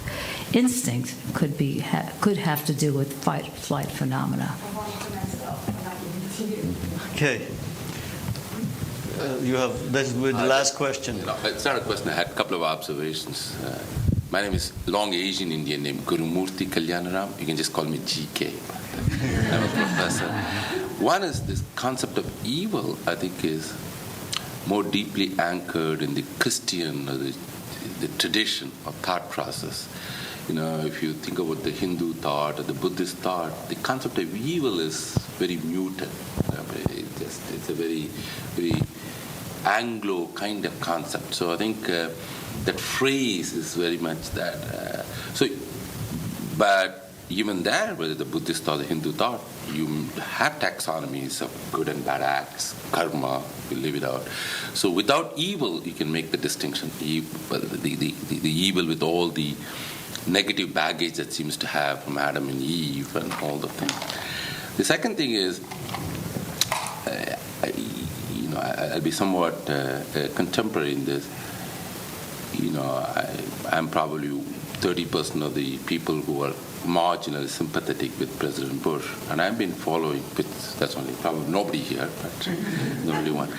instinct. Could have to do with fight or flight phenomena. Okay. This is with the last question. It's not a question. I had a couple of observations. My name is long Asian Indian name, Gurumurthy Kalyanaram. You can just call me GK. I'm a professor. One is this concept of evil, I think, is more deeply anchored in the Christian or the tradition or thought process. If you think about the Hindu thought or the Buddhist thought, the concept of evil is very muted. It's a very, very Anglo kind of concept. So I think that phrase is very much that. But even there, whether the Buddhist or the Hindu thought, you have taxonomies of good and bad acts, karma, you leave it out. So without evil, you can make the distinction. The evil with all the negative baggage that seems to have from Adam and Eve and all the things. The second thing is, I'll be somewhat contemporary in this. I'm probably 30% of the people who are marginally sympathetic with President Bush, and I've been following. That's only probably nobody here, but the only one.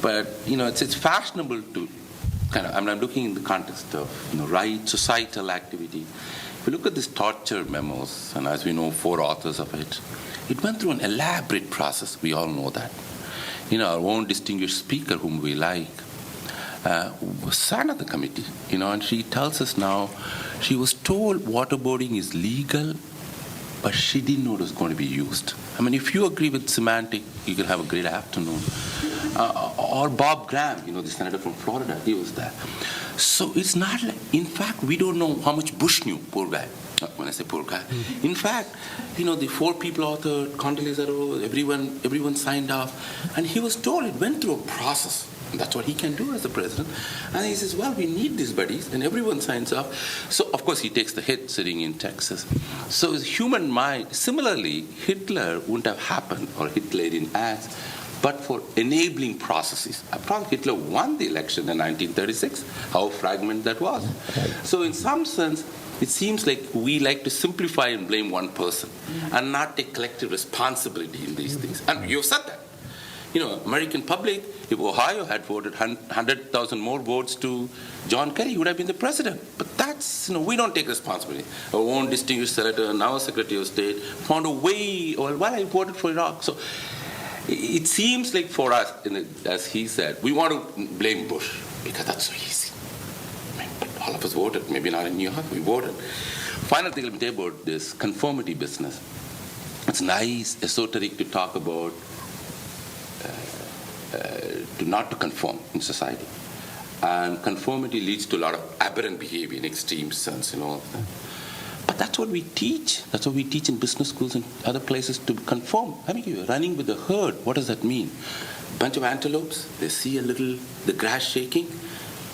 But it's fashionable to kind of. I'm looking in the context of right societal activity. If you look at these torture memos, and as we know, 4 authors of it, it went through an elaborate process. We all know that. Our own distinguished speaker, whom we like, sat on the committee, and she tells us now she was told waterboarding is legal, but she didn't know it was going to be used. I mean, if you agree with semantic, you can have a great afternoon. Or Bob Graham, the senator from Florida, he was there. So it's not like, in fact, we don't know how much Bush knew, poor guy. When I say poor guy. In fact, the 4 people authored, Condoleezza Rice, everyone signed off, and he was told it went through a process. And that's what he can do as the president. And he says, well, we need these buddies, and everyone signs off. So, of course, he takes the hit sitting in Texas. So his human mind, similarly, Hitler wouldn't have happened, or Hitlerian acts, but for enabling processes. Probably Hitler won the election in 1936, how fragmented that was. So in some sense, it seems like we like to simplify and blame one person and not take collective responsibility in these things. And you've said that. American public, if Ohio had voted 100,000 more votes to John Kerry, he would have been the president. But that's, we don't take responsibility. Our own distinguished senator, now Secretary of State, found a way, well, I voted for Iraq. So it seems like for us, as he said, we want to blame Bush because that's so easy. But all of us voted, maybe not in New York, we voted. Final thing let me tell you about this conformity business. It's nice, esoteric to talk about not to conform in society. And conformity leads to a lot of aberrant behavior in extreme sense and all of that. But that's what we teach. That's what we teach in business schools and other places, to conform. I mean, you're running with the herd. What does that mean? A bunch of antelopes, they see the grass shaking.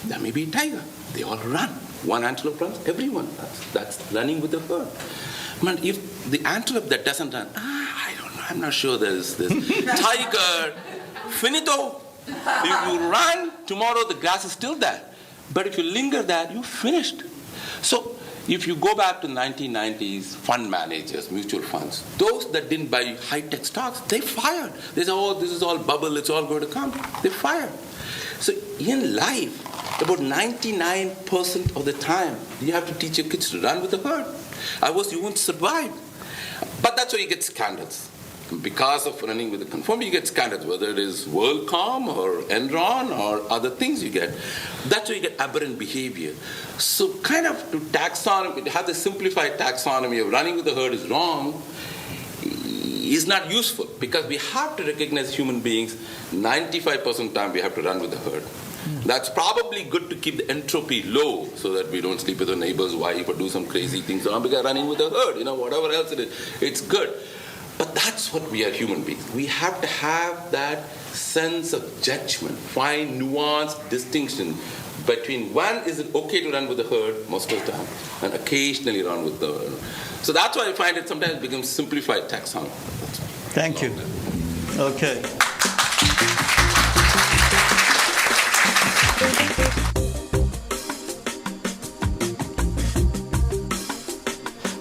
There may be a tiger. They all run. One antelope runs, everyone runs. That's running with the herd. Man, if the antelope that doesn't run, I don't know, I'm not sure there's this tiger, finito. If you run, tomorrow the grass is still there. But if you linger there, you're finished. So if you go back to 1990s, fund managers, mutual funds, those that didn't buy high-tech stocks, they fired. They said, oh, this is all bubble, it's all going to come. They fired. So in life, about 99% of the time, you have to teach your kids to run with the herd. Otherwise, you won't survive. But that's where you get scandals. because of running with the conform, you get scattered, whether it is WorldCom or Enron or other things you get. That's where you get aberrant behavior. So kind of to taxonomy, to have the simplified taxonomy of running with the herd is wrong is not useful, because we have to recognize human beings 95% of the time we have to run with the herd. That's probably good to keep the entropy low so that we don't sleep with the neighbor's wife or do some crazy things because running with the herd, whatever else it is, it's good. But that's what we are human beings. We have to have that sense of judgment, find nuanced distinction between when is it okay to run with the herd most of the time and occasionally run with the herd. So that's why I find it sometimes becomes simplified taxonomy. Thank you. Okay.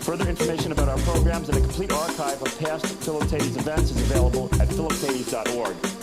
Further information about our programs and a complete archive of past Philip Tades events is available at philiptades.org.